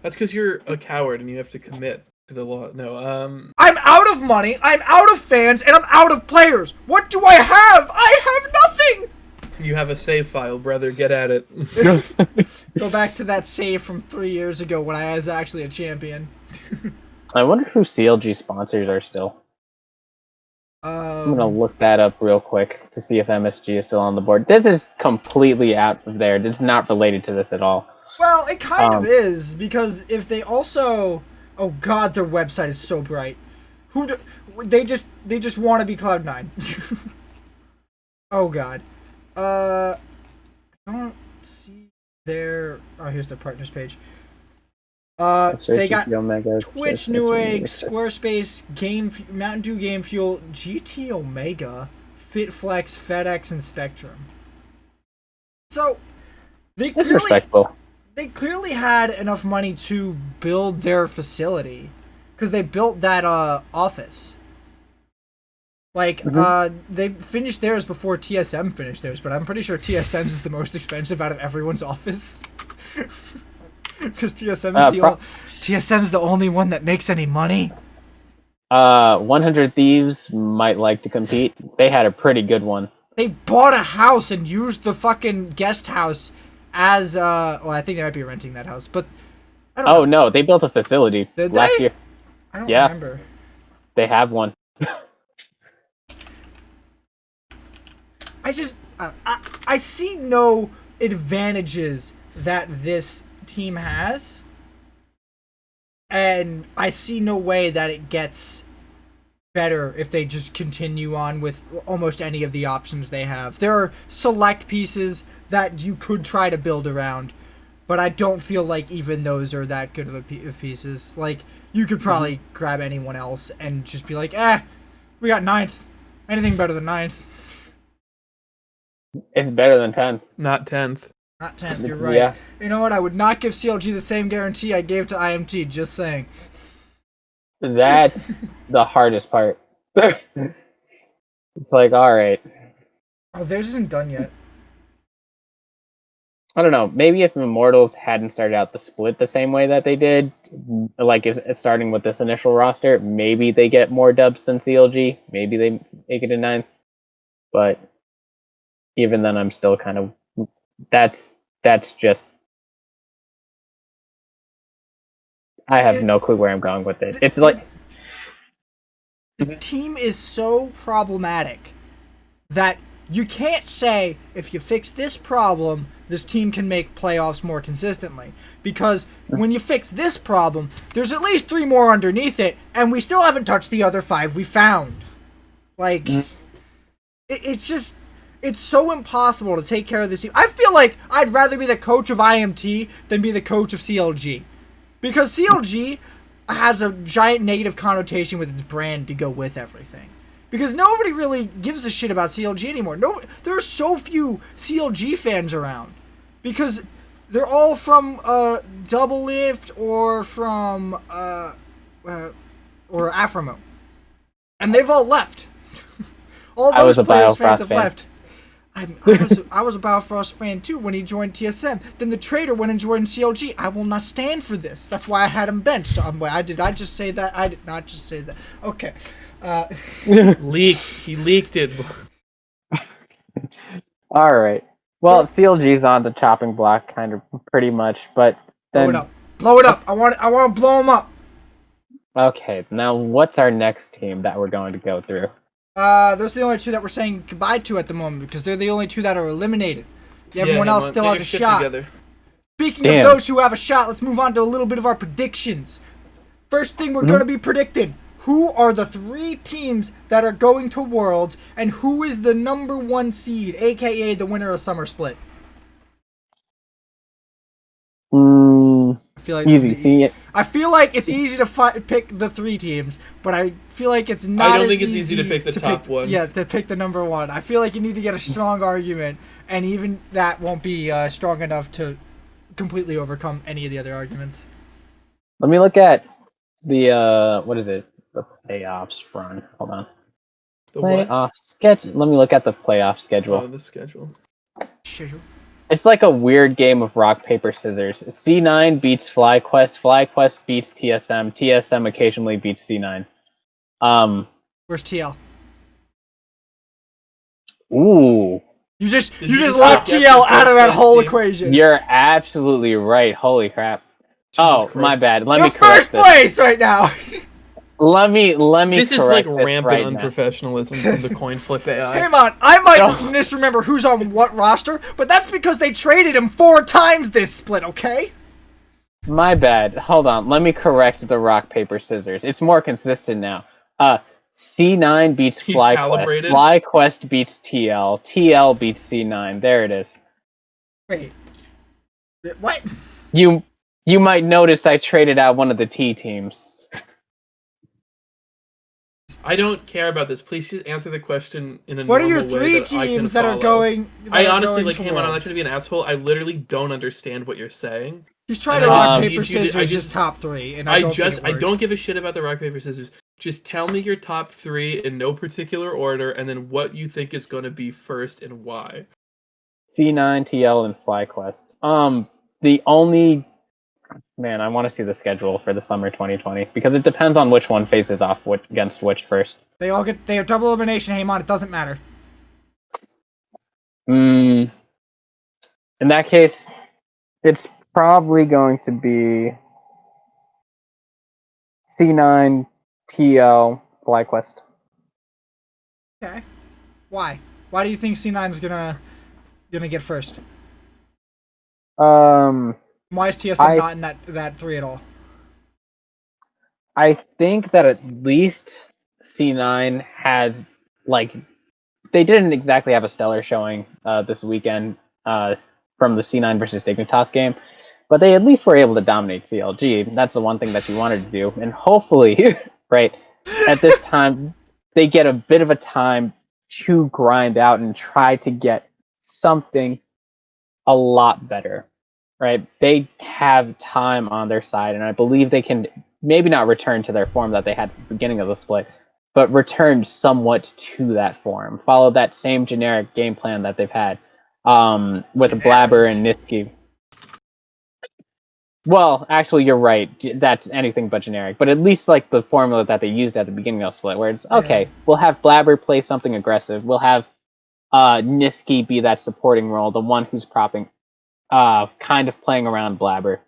Speaker 1: That's because you're a coward and you have to commit to the law. No,
Speaker 3: I'm out of money, I'm out of fans, and I'm out of players. What do I have? I have nothing!
Speaker 1: You have a save file, brother. Get at it.
Speaker 3: Go back to that save from 3 years ago when I was actually a champion.
Speaker 2: I wonder who CLG sponsors are still. I'm gonna look that up real quick to see if MSG is still on the board. This is completely out of there. It's not related to this at all.
Speaker 3: Well, it kind of is, because if they also... Oh god, their website is so bright. They just want to be Cloud9. Oh god. I don't see their... Oh, here's their partners page. They got Twitch, Newegg, Squarespace, Mountain Dew Game Fuel, GT Omega, FitFlex, FedEx, and Spectrum. So they clearly had enough money to build their facility, because they built that office. Like they finished theirs before TSM finished theirs, but I'm pretty sure TSM's is the most expensive out of everyone's office. Because TSM's the only one that makes any money.
Speaker 2: 100 Thieves might like to compete. They had a pretty good one.
Speaker 3: They bought a house and used the fucking guest house as well, I think they might be renting that house, but I don't know.
Speaker 2: No, they built a facility last year.
Speaker 3: I don't remember.
Speaker 2: They have one.
Speaker 3: I see no advantages that this team has, and I see no way that it gets better if they just continue on with almost any of the options they have. There are select pieces that you could try to build around, but I don't feel like even those are that good of pieces. Like, you could probably grab anyone else and just be like, we got 9th. Anything better than 9th.
Speaker 2: It's better than 10th.
Speaker 1: Not 10th.
Speaker 3: Not 10th, you're right. Yeah. You know what? I would not give CLG the same guarantee I gave to IMT, just saying.
Speaker 2: That's the hardest part. It's like, alright.
Speaker 3: Oh, theirs isn't done yet.
Speaker 2: I don't know. Maybe if Immortals hadn't started out the split the same way that they did, like starting with this initial roster, maybe they get more dubs than CLG. Maybe they make it a 9th. But even then, I'm still kind of... That's just... I have no clue where I'm going with it. It's like...
Speaker 3: The team is so problematic that you can't say, if you fix this problem, this team can make playoffs more consistently. Because when you fix this problem, there's at least 3 more underneath it, and we still haven't touched the other 5 we found. Like, it's just... It's so impossible to take care of this team. I feel like I'd rather be the coach of IMT than be the coach of CLG. Because CLG has a giant negative connotation with its brand to go with everything. Because nobody really gives a shit about CLG anymore. There are so few CLG fans around. Because they're all from Double Lift or from or Aframo. And they've all left. All those players' fans have left. I was a Biofrost fan too when he joined TSM. Then the traitor went and joined CLG. I will not stand for this. That's why I had him benched. Did I just say that? I did not just say that. Okay.
Speaker 1: He leaked it.
Speaker 2: All right. Well, CLG's on the chopping block, kind of pretty much, but then
Speaker 3: blow it up. I want to blow him up.
Speaker 2: Okay. Now, what's our next team that we're going to go through?
Speaker 3: Those are the only 2 that we're saying goodbye to at the moment, because they're the only 2 that are eliminated. Everyone else still has a shot. Together. Speaking of those who have a shot, let's move on to a little bit of our predictions. First thing we're going to be predicting. Who are the 3 teams that are going to Worlds, and who is the number 1 seed, aka the winner of Summer Split? I feel like
Speaker 2: easy.
Speaker 3: I feel like it's easy to pick the 3 teams, but I feel like it's not.
Speaker 1: I don't think it's easy to pick the top one.
Speaker 3: Yeah, to pick the number 1. I feel like you need to get a strong argument, and even that won't be strong enough to completely overcome any of the other arguments.
Speaker 2: Let me look at the what is it? The playoffs run. Hold on.
Speaker 1: The playoff
Speaker 2: schedule. Let me look at the playoff schedule.
Speaker 1: Oh, the schedule.
Speaker 2: It's like a weird game of rock, paper, scissors. C9 beats FlyQuest, FlyQuest beats TSM, TSM occasionally beats C9.
Speaker 3: Where's TL?
Speaker 2: Ooh.
Speaker 3: You just left TL out of that whole equation.
Speaker 2: You're absolutely right. Holy crap. Oh, my bad. Let me correct
Speaker 3: first place right now.
Speaker 2: Let me
Speaker 1: This is like rampant
Speaker 2: right
Speaker 1: unprofessionalism from the coin flip AI.
Speaker 3: Haymant, I might misremember who's on what roster, but that's because they traded him 4 times this split, okay?
Speaker 2: My bad. Hold on. Let me correct the rock, paper, scissors. It's more consistent now. C9 beats FlyQuest. FlyQuest beats TL. TL beats C9. There it is.
Speaker 3: Wait. What?
Speaker 2: You might notice I traded out one of the T teams.
Speaker 1: I don't care about this. Please just answer the question in a
Speaker 3: What
Speaker 1: normal way.
Speaker 3: What are your 3 teams that are going?
Speaker 1: I honestly, like, hang on, I'm not trying to be an asshole. I literally don't understand what you're saying.
Speaker 3: He's trying to rock, paper, scissors his top 3, and I
Speaker 1: don't give a shit about the rock, paper, scissors. Just tell me your top 3 in no particular order, and then what you think is going to be first and why.
Speaker 2: C9, TL, and FlyQuest. The only... Man, I want to see the schedule for the summer 2020 because it depends on which one faces off against which first.
Speaker 3: They have double elimination. Haymant, it doesn't matter.
Speaker 2: In that case, it's probably going to be C9, TL, FlyQuest.
Speaker 3: Okay. Why? Why do you think C9 is gonna get first? Why is TSM not in that 3 at all?
Speaker 2: I think that at least C9 has, like, they didn't exactly have a stellar showing this weekend from the C9 versus Dignitas game, but they at least were able to dominate CLG. That's the one thing that you wanted to do, and hopefully, right, at this time, they get a bit of a time to grind out and try to get something a lot better. Right, they have time on their side, and I believe they can maybe not return to their form that they had at the beginning of the split, but return somewhat to that form. Follow that same generic game plan that they've had with Blabber and Nizzy. Well, actually, you're right. That's anything but generic. But at least like the formula that they used at the beginning of the split, where it's okay, we'll have Blabber play something aggressive. We'll have Nizzy be that supporting role, the one who's propping. Kind of playing around Blabber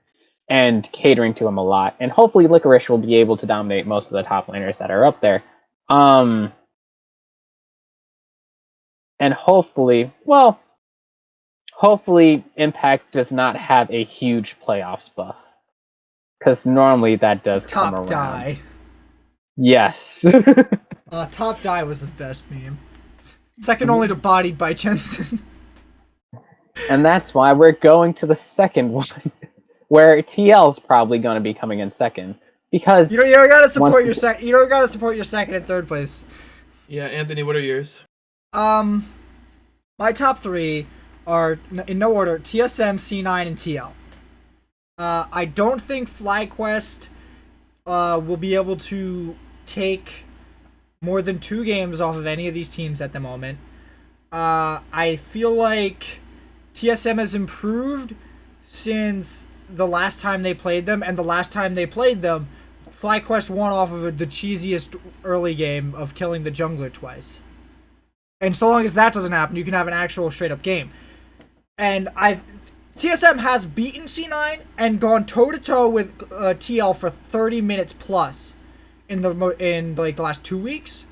Speaker 2: and catering to him a lot. And hopefully Licorice will be able to dominate most of the top laners that are up there. And hopefully Impact does not have a huge playoffs buff. Because normally that does come around. Top Die. Yes.
Speaker 3: Top Die was the best meme. Second only to Bodied by Jensen.
Speaker 2: And that's why we're going to the second one, where TL is probably going to be coming in second, because
Speaker 3: you don't gotta support your second. You don't gotta support your second and third place.
Speaker 1: Yeah, Anthony, what are yours?
Speaker 3: My top 3 are in no order: TSM, C9, and TL. I don't think FlyQuest will be able to take more than 2 games off of any of these teams at the moment. I feel like TSM has improved since the last time they played them, and the last time they played them, FlyQuest won off of the cheesiest early game of killing the jungler twice. And so long as that doesn't happen, you can have an actual straight-up game. And TSM has beaten C9 and gone toe-to-toe with TL for 30 minutes plus in like the last 2 weeks.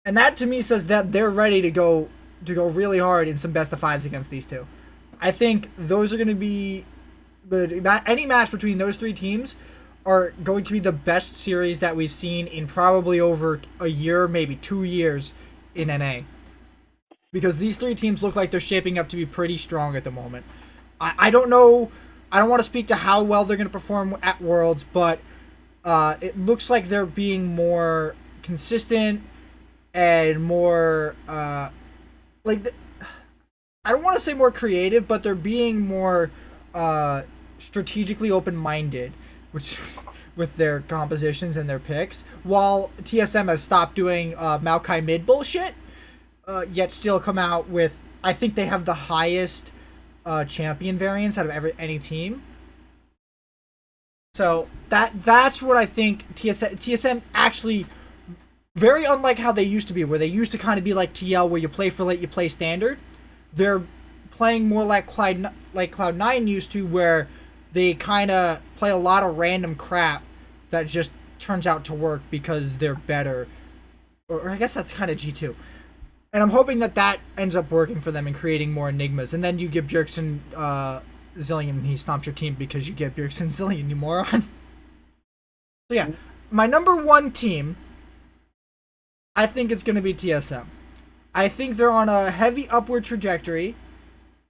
Speaker 3: And that to me says that they're ready to go really hard in some best of 5s against these two. I think those are going to be any match between those 3 teams are going to be the best series that we've seen in probably over a year, maybe 2 years in NA. Because these 3 teams look like they're shaping up to be pretty strong at the moment. I don't know. I don't want to speak to how well they're going to perform at Worlds, but it looks like they're being more consistent and more I don't want to say more creative, but they're being more strategically open-minded, which with their compositions and their picks, while TSM has stopped doing Maokai mid bullshit, yet still come out with, I think they have the highest champion variants out of any team. So that's what I think TSM actually, very unlike how they used to be, where they used to kind of be like TL, where you play for late, you play standard. They're playing more like Cloud9 used to, where they kind of play a lot of random crap that just turns out to work because they're better. Or I guess that's kind of G2. And I'm hoping that ends up working for them and creating more enigmas. And then you give Bjergsen Zillion and he stomps your team because you get Bjergsen Zillion, you moron. So yeah, my number one team, I think it's going to be TSM. I think they're on a heavy upward trajectory,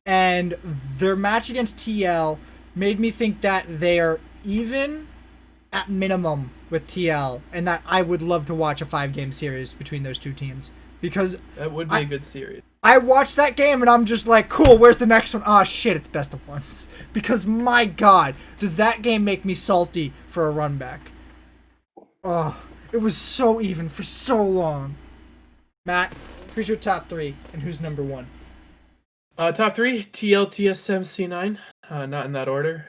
Speaker 3: and their match against TL made me think that they are even at minimum with TL, and that I would love to watch a 5-game series between those two teams, because
Speaker 1: that would be a good series.
Speaker 3: I watched that game and I'm just like, cool, where's the next one? Oh shit, it's best of ones. Because my god, does that game make me salty for a run back. Oh, it was so even for so long. Matt, who's your top 3 and who's number 1?
Speaker 1: Top 3, TL, TSM, C9. Not in that order.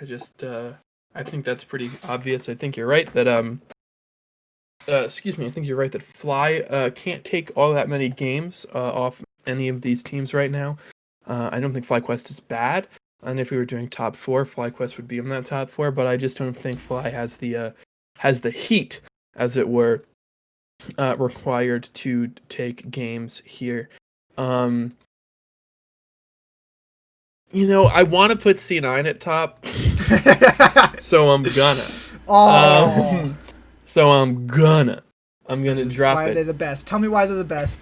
Speaker 1: I think that's pretty obvious. I think you're right that I think you're right that Fly can't take all that many games off any of these teams right now. I don't think FlyQuest is bad, and if we were doing top 4, FlyQuest would be in that top 4. But I just don't think Fly has the heat, as it were, required to take games here. I want to put C9 at top, so I'm gonna. I'm gonna drop it.
Speaker 3: Why are they the best? Tell me why they're the best.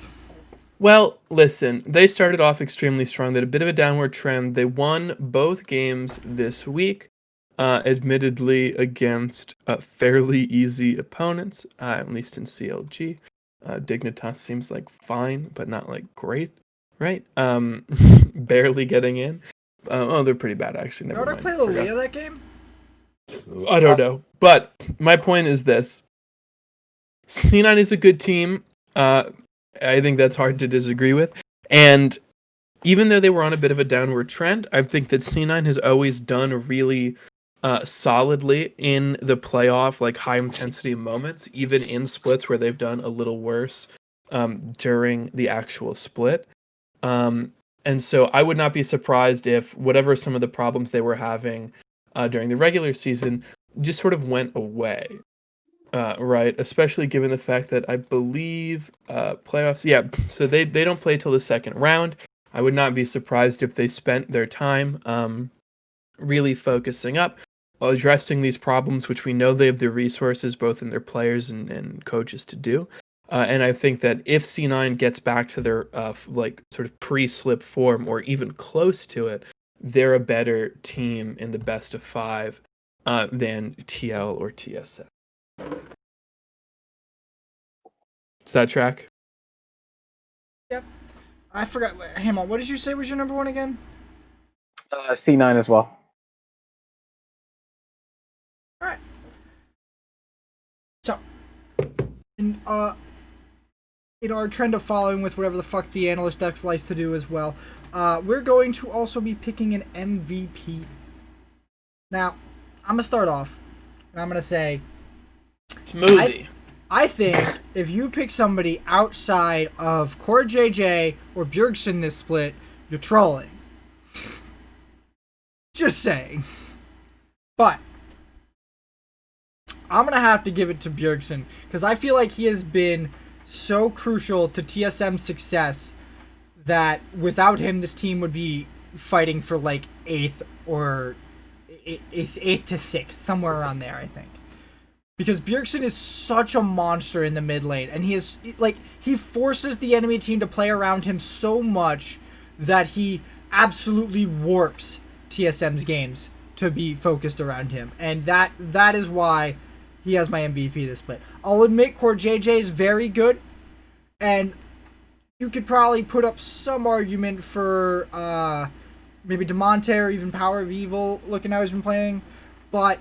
Speaker 1: Well, listen, they started off extremely strong. They had a bit of a downward trend. They won both games this week, admittedly against fairly easy opponents, at least in CLG. Dignitas seems like fine, but not like great, right? Barely getting in. They're pretty bad, actually. Never mind.
Speaker 3: Did I play Lilia that game?
Speaker 1: I don't know. But my point is this. C9 is a good team. I think that's hard to disagree with. And even though they were on a bit of a downward trend, I think that C9 has always done really solidly in the playoff, like high-intensity moments, even in splits where they've done a little worse during the actual split. And so I would not be surprised if whatever some of the problems they were having during the regular season just sort of went away. Right, especially given the fact that I believe playoffs, so they don't play till the second round. I would not be surprised if they spent their time really focusing up, addressing these problems, which we know they have the resources both in their players and coaches to do. And I think that if C9 gets back to their sort of pre-slip form or even close to it, they're a better team in the best of 5 than TL or TSM. Does that track?
Speaker 3: Yep. I forgot. Haymant, what did you say was your number 1 again?
Speaker 2: C9 as well.
Speaker 3: All right. So, in our trend of following with whatever the fuck the analyst Dex likes to do as well, we're going to also be picking an MVP. Now, I'm gonna start off, and I'm gonna say,
Speaker 1: Smoothie.
Speaker 3: I think if you pick somebody outside of Core JJ or Bjergsen this split, you're trolling. Just saying. But I'm going to have to give it to Bjergsen because I feel like he has been so crucial to TSM's success that without him, this team would be fighting for like 8th or 8th to 6th, somewhere around there, I think. Because Bjergsen is such a monster in the mid lane, and he forces the enemy team to play around him so much that he absolutely warps TSM's games to be focused around him, and that is why he has my MVP this split. I'll admit Core JJ is very good, and you could probably put up some argument for maybe Demonte or even Power of Evil looking how he's been playing, but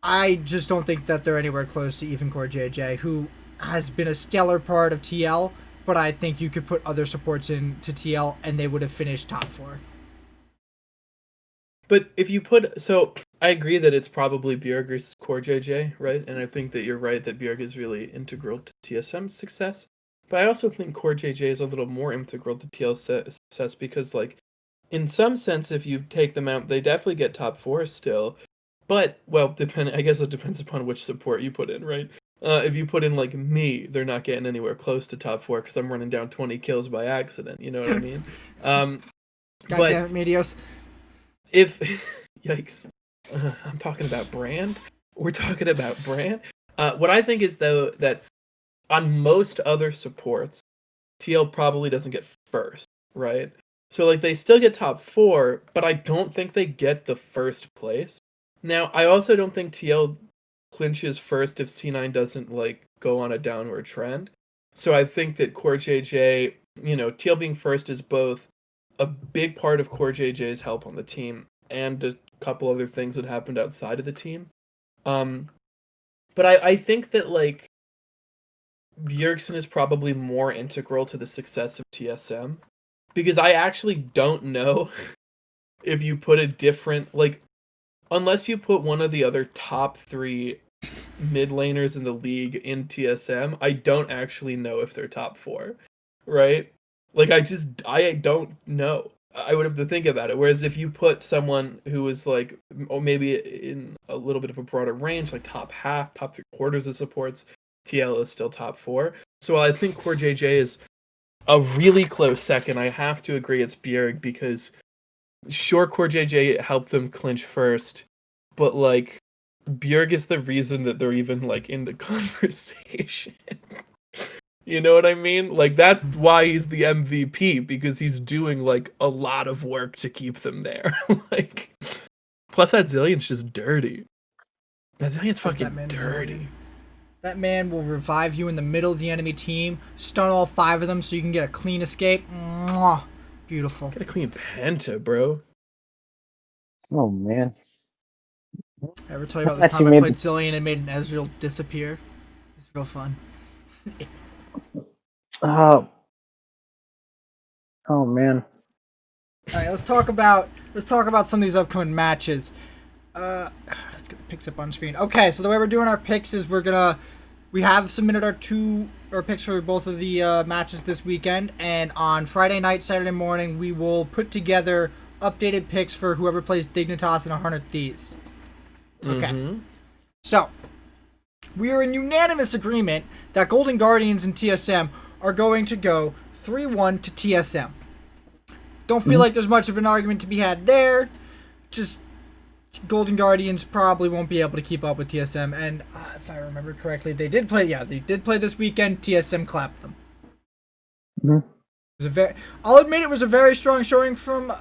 Speaker 3: I just don't think that they're anywhere close to even Core JJ, who has been a stellar part of TL, but I think you could put other supports into TL and they would have finished top 4.
Speaker 1: But if you I agree that it's probably Bjerg or Core JJ, right? And I think that you're right that Bjerg is really integral to TSM's success. But I also think Core JJ is a little more integral to TL's success because, like, in some sense, if you take them out, they definitely get top 4 still. But, well, I guess it depends upon which support you put in, right? If you put in, like, me, they're not getting anywhere close to top 4 because I'm running down 20 kills by accident, you know what I mean?
Speaker 3: God damn it, Medios.
Speaker 1: If yikes, I'm talking about brand. We're talking about brand. What I think is, though, that on most other supports, TL probably doesn't get first, right? So, like, they still get top 4, but I don't think they get the first place. Now, I also don't think TL clinches first if C9 doesn't, like, go on a downward trend. So I think that Core JJ, TL being first is both a big part of Core JJ's help on the team and a couple other things that happened outside of the team. But I think that, like, Bjergsen is probably more integral to the success of TSM because I actually don't know if you put a different, like, unless you put one of the other top 3 mid laners in the league in TSM, I don't actually know if they're top 4, right? Like, I don't know. I would have to think about it. Whereas if you put someone who was, like, maybe in a little bit of a broader range, like top half, top 3/4 of supports, TL is still top 4. So I think Core JJ is a really close second. I have to agree it's Bjerg because sure, Core JJ helped them clinch first, but, like, Bjerg is the reason that they're even, like, in the conversation. You know what I mean? Like, that's why he's the MVP, because he's doing, like, a lot of work to keep them there. Like, plus that Zillion's just dirty. That Zillion's fucking dirty.
Speaker 3: That man will revive you in the middle of the enemy team, stun all 5 of them so you can get a clean escape. Mwah. Beautiful.
Speaker 1: Get a clean penta, bro.
Speaker 2: Oh, man.
Speaker 3: Ever tell you about this time I played Zillion and made an Ezreal disappear? It's real fun.
Speaker 2: Oh man.
Speaker 3: All right, let's talk about some of these upcoming matches. Let's get the picks up on screen. Okay, so the way we're doing our picks is we have submitted our picks for both of the matches this weekend, and on Friday night, Saturday morning, we will put together updated picks for whoever plays Dignitas and 100 Thieves. Okay. Mm-hmm. So, we are in unanimous agreement that Golden Guardians and TSM are going to go 3-1 to TSM. Don't feel like there's much of an argument to be had there. Just Golden Guardians probably won't be able to keep up with TSM, and if I remember correctly, they did play this weekend. TSM clapped them. Mm-hmm. I'll admit it was a very strong showing from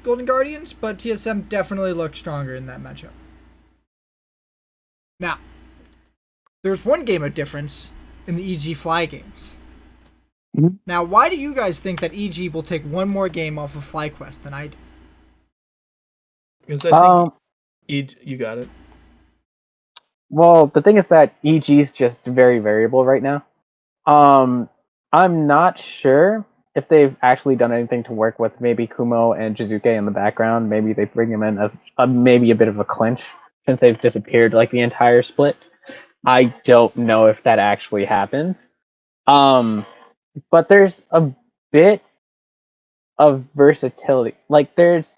Speaker 3: Golden Guardians, but TSM definitely looked stronger in that matchup. Now, there's one game of difference in the EG Fly games. Mm-hmm. Now, why do you guys think that EG will take one more game off of FlyQuest than I do?
Speaker 1: Because I think you got it.
Speaker 2: Well, the thing is that EG is just very variable right now. I'm not sure if they've actually done anything to work with maybe Kumo and Jizuke in the background. Maybe they bring them in as maybe a bit of a clinch since they've disappeared like the entire split. I don't know if that actually happens. But there's a bit of versatility. Like, there's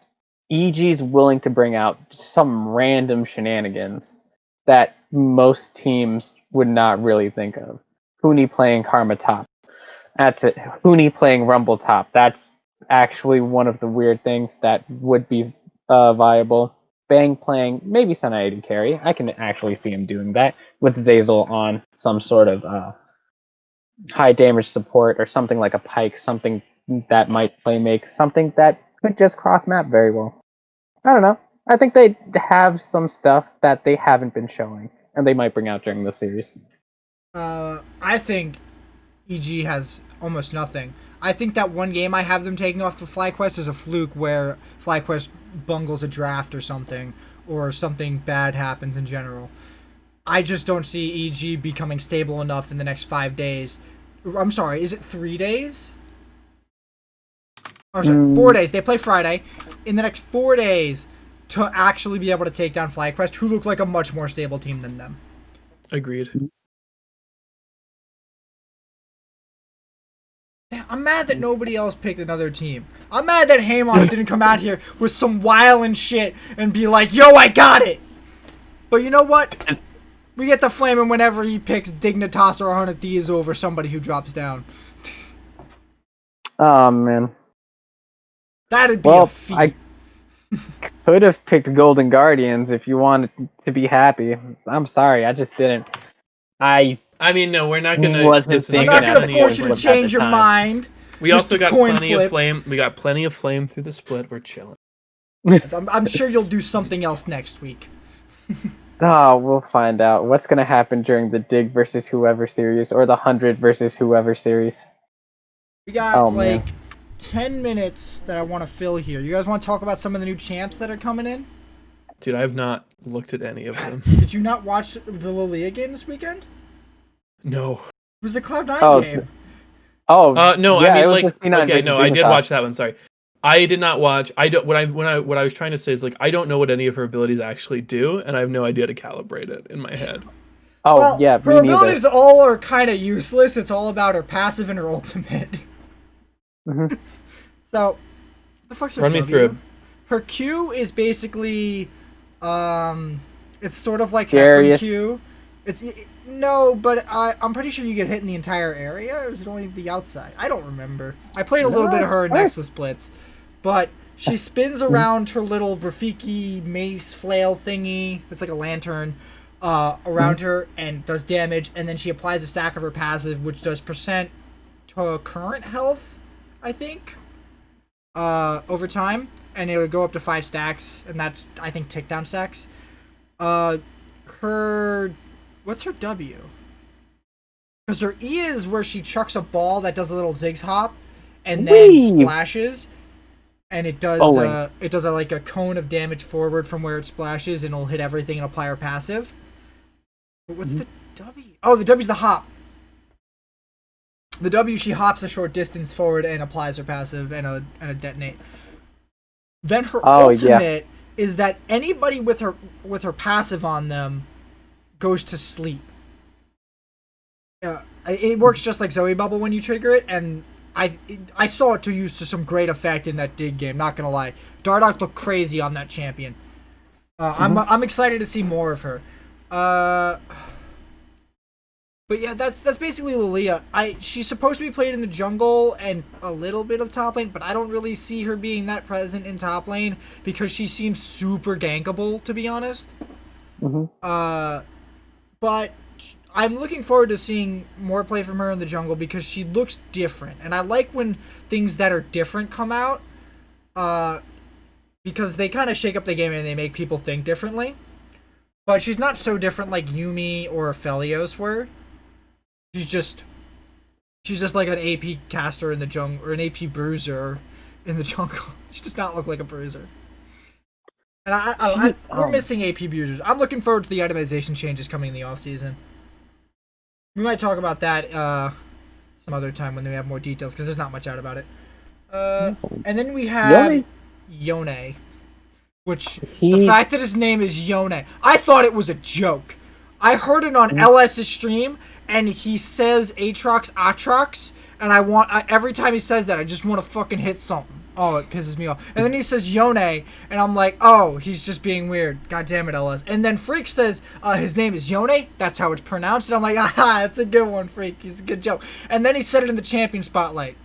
Speaker 2: EG's willing to bring out some random shenanigans that most teams would not really think of. Huni playing Karma top. That's it. Huni playing Rumble top. That's actually one of the weird things that would be viable. Bang playing maybe Sunny carry. I can actually see him doing that with Zeyzal on some sort of high damage support or something like a Pyke, something that might play make, something that could just cross map very well. I don't know. I think they have some stuff that they haven't been showing, and they might bring out during the series.
Speaker 3: I think EG has almost nothing. I think that one game I have them taking off to FlyQuest is a fluke where FlyQuest bungles a draft or something bad happens in general. I just don't see EG becoming stable enough in the next 5 days. I'm sorry, is it 3 days? Oh, sorry, 4 days. They play Friday. In the next 4 days, to actually be able to take down FlyQuest, who look like a much more stable team than them.
Speaker 1: Agreed.
Speaker 3: I'm mad that nobody else picked another team. I'm mad that Haymant didn't come out here with some wildin' shit and be like, yo, I got it! But you know what? We get to flame him whenever he picks Dignitas or 100 Thieves over somebody who drops down.
Speaker 2: Oh, man.
Speaker 3: That'd be a feat.
Speaker 2: I could have picked Golden Guardians if you wanted to be happy. I'm sorry, I just didn't.
Speaker 1: I mean, no, we're not gonna.
Speaker 3: I'm not gonna force you to change your mind.
Speaker 1: We also got plenty of flame. We got plenty of flame through the split. We're chilling.
Speaker 3: I'm sure you'll do something else next week.
Speaker 2: Oh, we'll find out what's gonna happen during the Dig versus whoever series or the 100 versus whoever series.
Speaker 3: We got like 10 minutes that I want to fill here. You guys want to talk about some of the new champs that are coming in?
Speaker 1: Dude, I have not looked at any of them.
Speaker 3: Did you not watch the LaLiga game this weekend?
Speaker 1: No.
Speaker 3: It was the Cloud9 game.
Speaker 1: No,
Speaker 2: yeah,
Speaker 1: I mean, like, okay, no, I did
Speaker 2: Top.
Speaker 1: watch that one. Sorry, I did not watch. I don't. What I was trying to say is, like, I don't know what any of her abilities actually do, and I have no idea to calibrate it in my head.
Speaker 2: Oh,
Speaker 3: well,
Speaker 2: yeah,
Speaker 3: her abilities all are kind of useless. It's all about her passive and her ultimate.
Speaker 2: Mm-hmm.
Speaker 3: So, the fuck's her
Speaker 1: Run me through.
Speaker 3: Her Q is basically, it's sort of like Hecarim Q. No, but I'm pretty sure you get hit in the entire area, or is it only the outside? I don't remember. I played a little bit of her in Nexus Blitz, but she spins around her little Rafiki mace flail thingy. It's like a lantern around her and does damage, and then she applies a stack of her passive, which does percent to current health, I think, over time, and it'll go up to 5 stacks, and that's, I think, tick down stacks. What's her W? Because her E is where she chucks a ball that does a little zigzag hop, and then splashes, and it does like a cone of damage forward from where it splashes, and it'll hit everything and apply her passive. But what's the W? Oh, the W's the hop. The W, she hops a short distance forward and applies her passive and a detonate. Then her ultimate is that anybody with her passive on them goes to sleep. It works just like Zoe Bubble when you trigger it, and I saw it to use to some great effect in that Dig game. Not gonna lie, Dardoch looked crazy on that champion. I'm excited to see more of her. But yeah, that's basically Lilia. She's supposed to be played in the jungle and a little bit of top lane, but I don't really see her being that present in top lane because she seems super gankable, to be honest. But I'm looking forward to seeing more play from her in the jungle because she looks different. And I like when things that are different come out because they kind of shake up the game and they make people think differently. But she's not so different like Yuumi or Aphelios were. She's just like an AP caster in the jungle, or an AP bruiser in the jungle. She does not look like a bruiser. And we're missing AP bruisers. I'm looking forward to the itemization changes coming in the offseason. We might talk about that some other time when we have more details, because there's not much out about it. And then we have Yone. Which, the fact that his name is Yone, I thought it was a joke. I heard it on LS's stream, and he says Aatrox, and every time he says that, I just want to fucking hit something. Oh, it pisses me off. And then he says Yone, and I'm like, oh, he's just being weird. God damn it, LS. And then Freak says his name is Yone. That's how it's pronounced. And I'm like, aha, that's a good one, Freak. He's a good joke. And then he said it in the champion spotlight.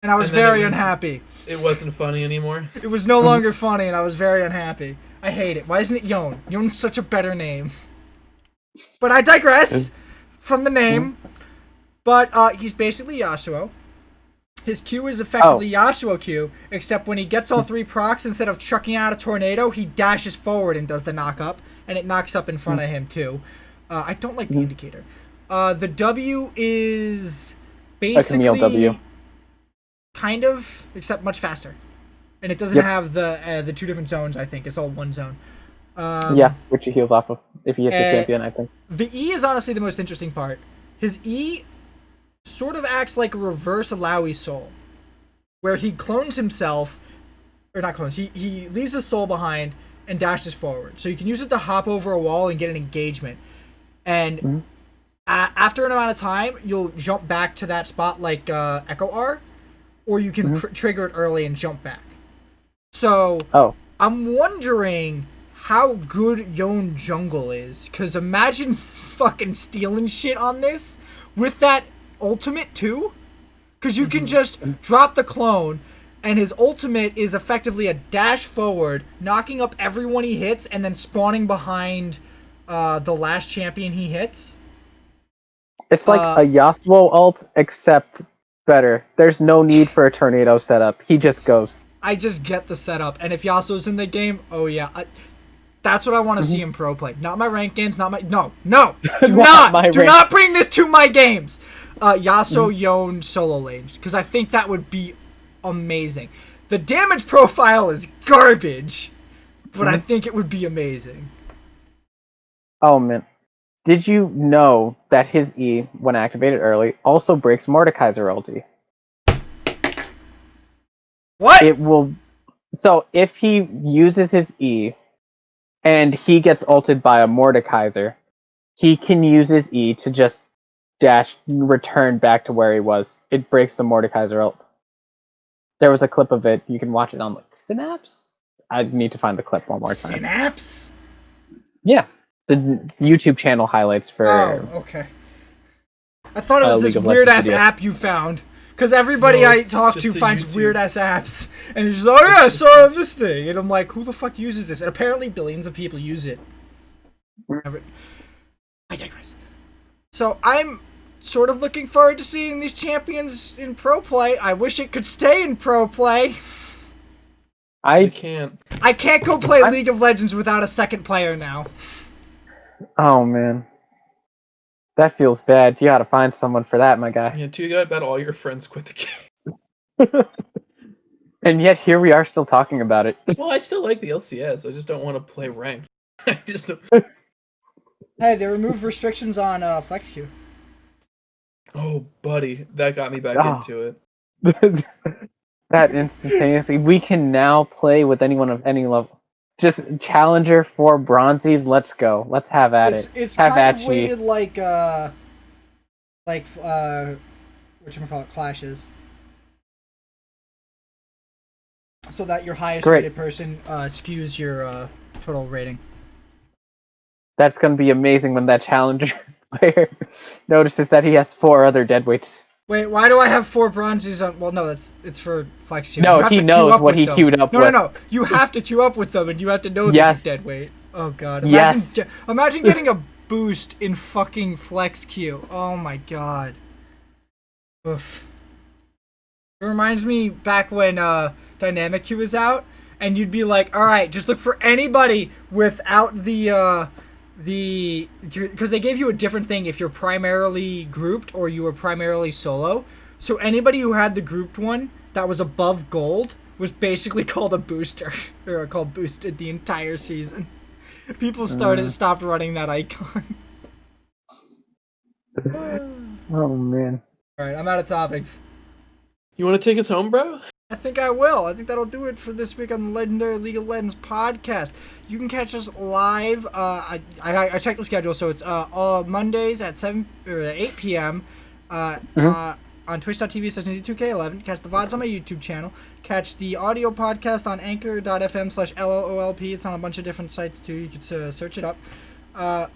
Speaker 3: And I was very unhappy.
Speaker 1: It wasn't funny anymore?
Speaker 3: It was no longer funny, and I was very unhappy. I hate it. Why isn't it Yon? Yon's such a better name. But I digress from the name. But he's basically Yasuo. His Q is effectively Yasuo Q, except when he gets all 3 procs, instead of chucking out a tornado, he dashes forward and does the knock up, and it knocks up in front of him too. I don't like the indicator. The W is basically
Speaker 2: a Camille W.
Speaker 3: Kind of, except much faster, and it doesn't have the 2 different zones. I think it's all 1 zone.
Speaker 2: Which he heals off of if he hits the champion. I think
Speaker 3: the E is honestly the most interesting part. His E sort of acts like a reverse Alawi Soul, where he clones himself or not clones. He leaves his soul behind and dashes forward. So you can use it to hop over a wall and get an engagement. And after an amount of time, you'll jump back to that spot like Echo R, or you can trigger it early and jump back. So I'm wondering how good Yone Jungle is, because imagine fucking stealing shit on this with that ultimate too, because you can just drop the clone, and his ultimate is effectively a dash forward, knocking up everyone he hits, and then spawning behind the last champion he hits.
Speaker 2: It's like a Yasuo ult, except better. There's no need for a tornado setup. He just goes.
Speaker 3: I just get the setup, and if Yasuo's in the game, oh yeah, that's what I want to see in pro play. Not my ranked games, not my do not bring this to my games. Yasuo, Yone, solo lanes, because I think that would be amazing. The damage profile is garbage, but I think it would be amazing.
Speaker 2: Oh man, did you know that his E, when activated early, also breaks Mordekaiser ulti?
Speaker 3: What?
Speaker 2: It will. So if he uses his E, and he gets ulted by a Mordekaiser, he can use his E to just dash, return back to where he was. It breaks the Mordekaiser ult. There was a clip of it. You can watch it on like Synapse. I need to find the clip one more time.
Speaker 3: Synapse?
Speaker 2: Yeah, the YouTube channel highlights for.
Speaker 3: Oh, okay. I thought it was this weird ass app you found. Because everybody I talk to finds weird ass apps. And it's just like, oh yeah, I saw this thing. And I'm like, who the fuck uses this? And apparently billions of people use it. I digress. So I'm sort of looking forward to seeing these champions in pro play. I wish it could stay in pro play.
Speaker 1: I can't.
Speaker 3: I can't go play League of Legends without a second player now.
Speaker 2: Oh man. That feels bad. You gotta find someone for that, my guy.
Speaker 1: Yeah, too bad all your friends quit the game.
Speaker 2: And yet here we are still talking about it.
Speaker 1: Well, I still like the LCS. I just don't want to play ranked. I just don't...
Speaker 3: Hey, they removed restrictions on Flex queue.
Speaker 1: Oh, buddy. That got me back into
Speaker 2: it. That instantaneously. We can now play with anyone of any level. Just Challenger for Bronzies, let's go. Let's have at it.
Speaker 3: It's
Speaker 2: have
Speaker 3: kind of weighted like whatchamacallit, clashes. So that your highest rated person skews your total rating.
Speaker 2: That's gonna be amazing when that Challenger player notices that he has 4 other deadweights.
Speaker 3: Wait, why do I have 4 bronzes on? Well, no, it's for flex queue.
Speaker 2: No, he knows what he queued up with.
Speaker 3: No. You have to queue up with them, and you have to know they're dead weight. Oh god. Imagine getting a boost in fucking flex queue. Oh my god. Oof. It reminds me back when dynamic queue was out, and you'd be like, all right, just look for anybody without because they gave you a different thing if you're primarily grouped or you were primarily solo. So anybody who had the grouped one that was above gold was basically called a booster, or called boosted the entire season. People stopped running that icon.
Speaker 2: Oh man.
Speaker 3: All right, I'm out of topics.
Speaker 1: You want to take us home, bro?
Speaker 3: I think I will. I think that'll do it for this week on the Legendary League of Legends podcast. You can catch us live. I checked the schedule, so it's all Mondays at 8 p.m. On twitch.tv/NizzyTV11. Catch the VODs on my YouTube channel. Catch the audio podcast on anchor.fm/LLoLP. It's on a bunch of different sites too. You can search it up. Have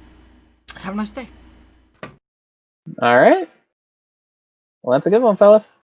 Speaker 3: a nice day.
Speaker 2: All right. Well, that's a good one, fellas.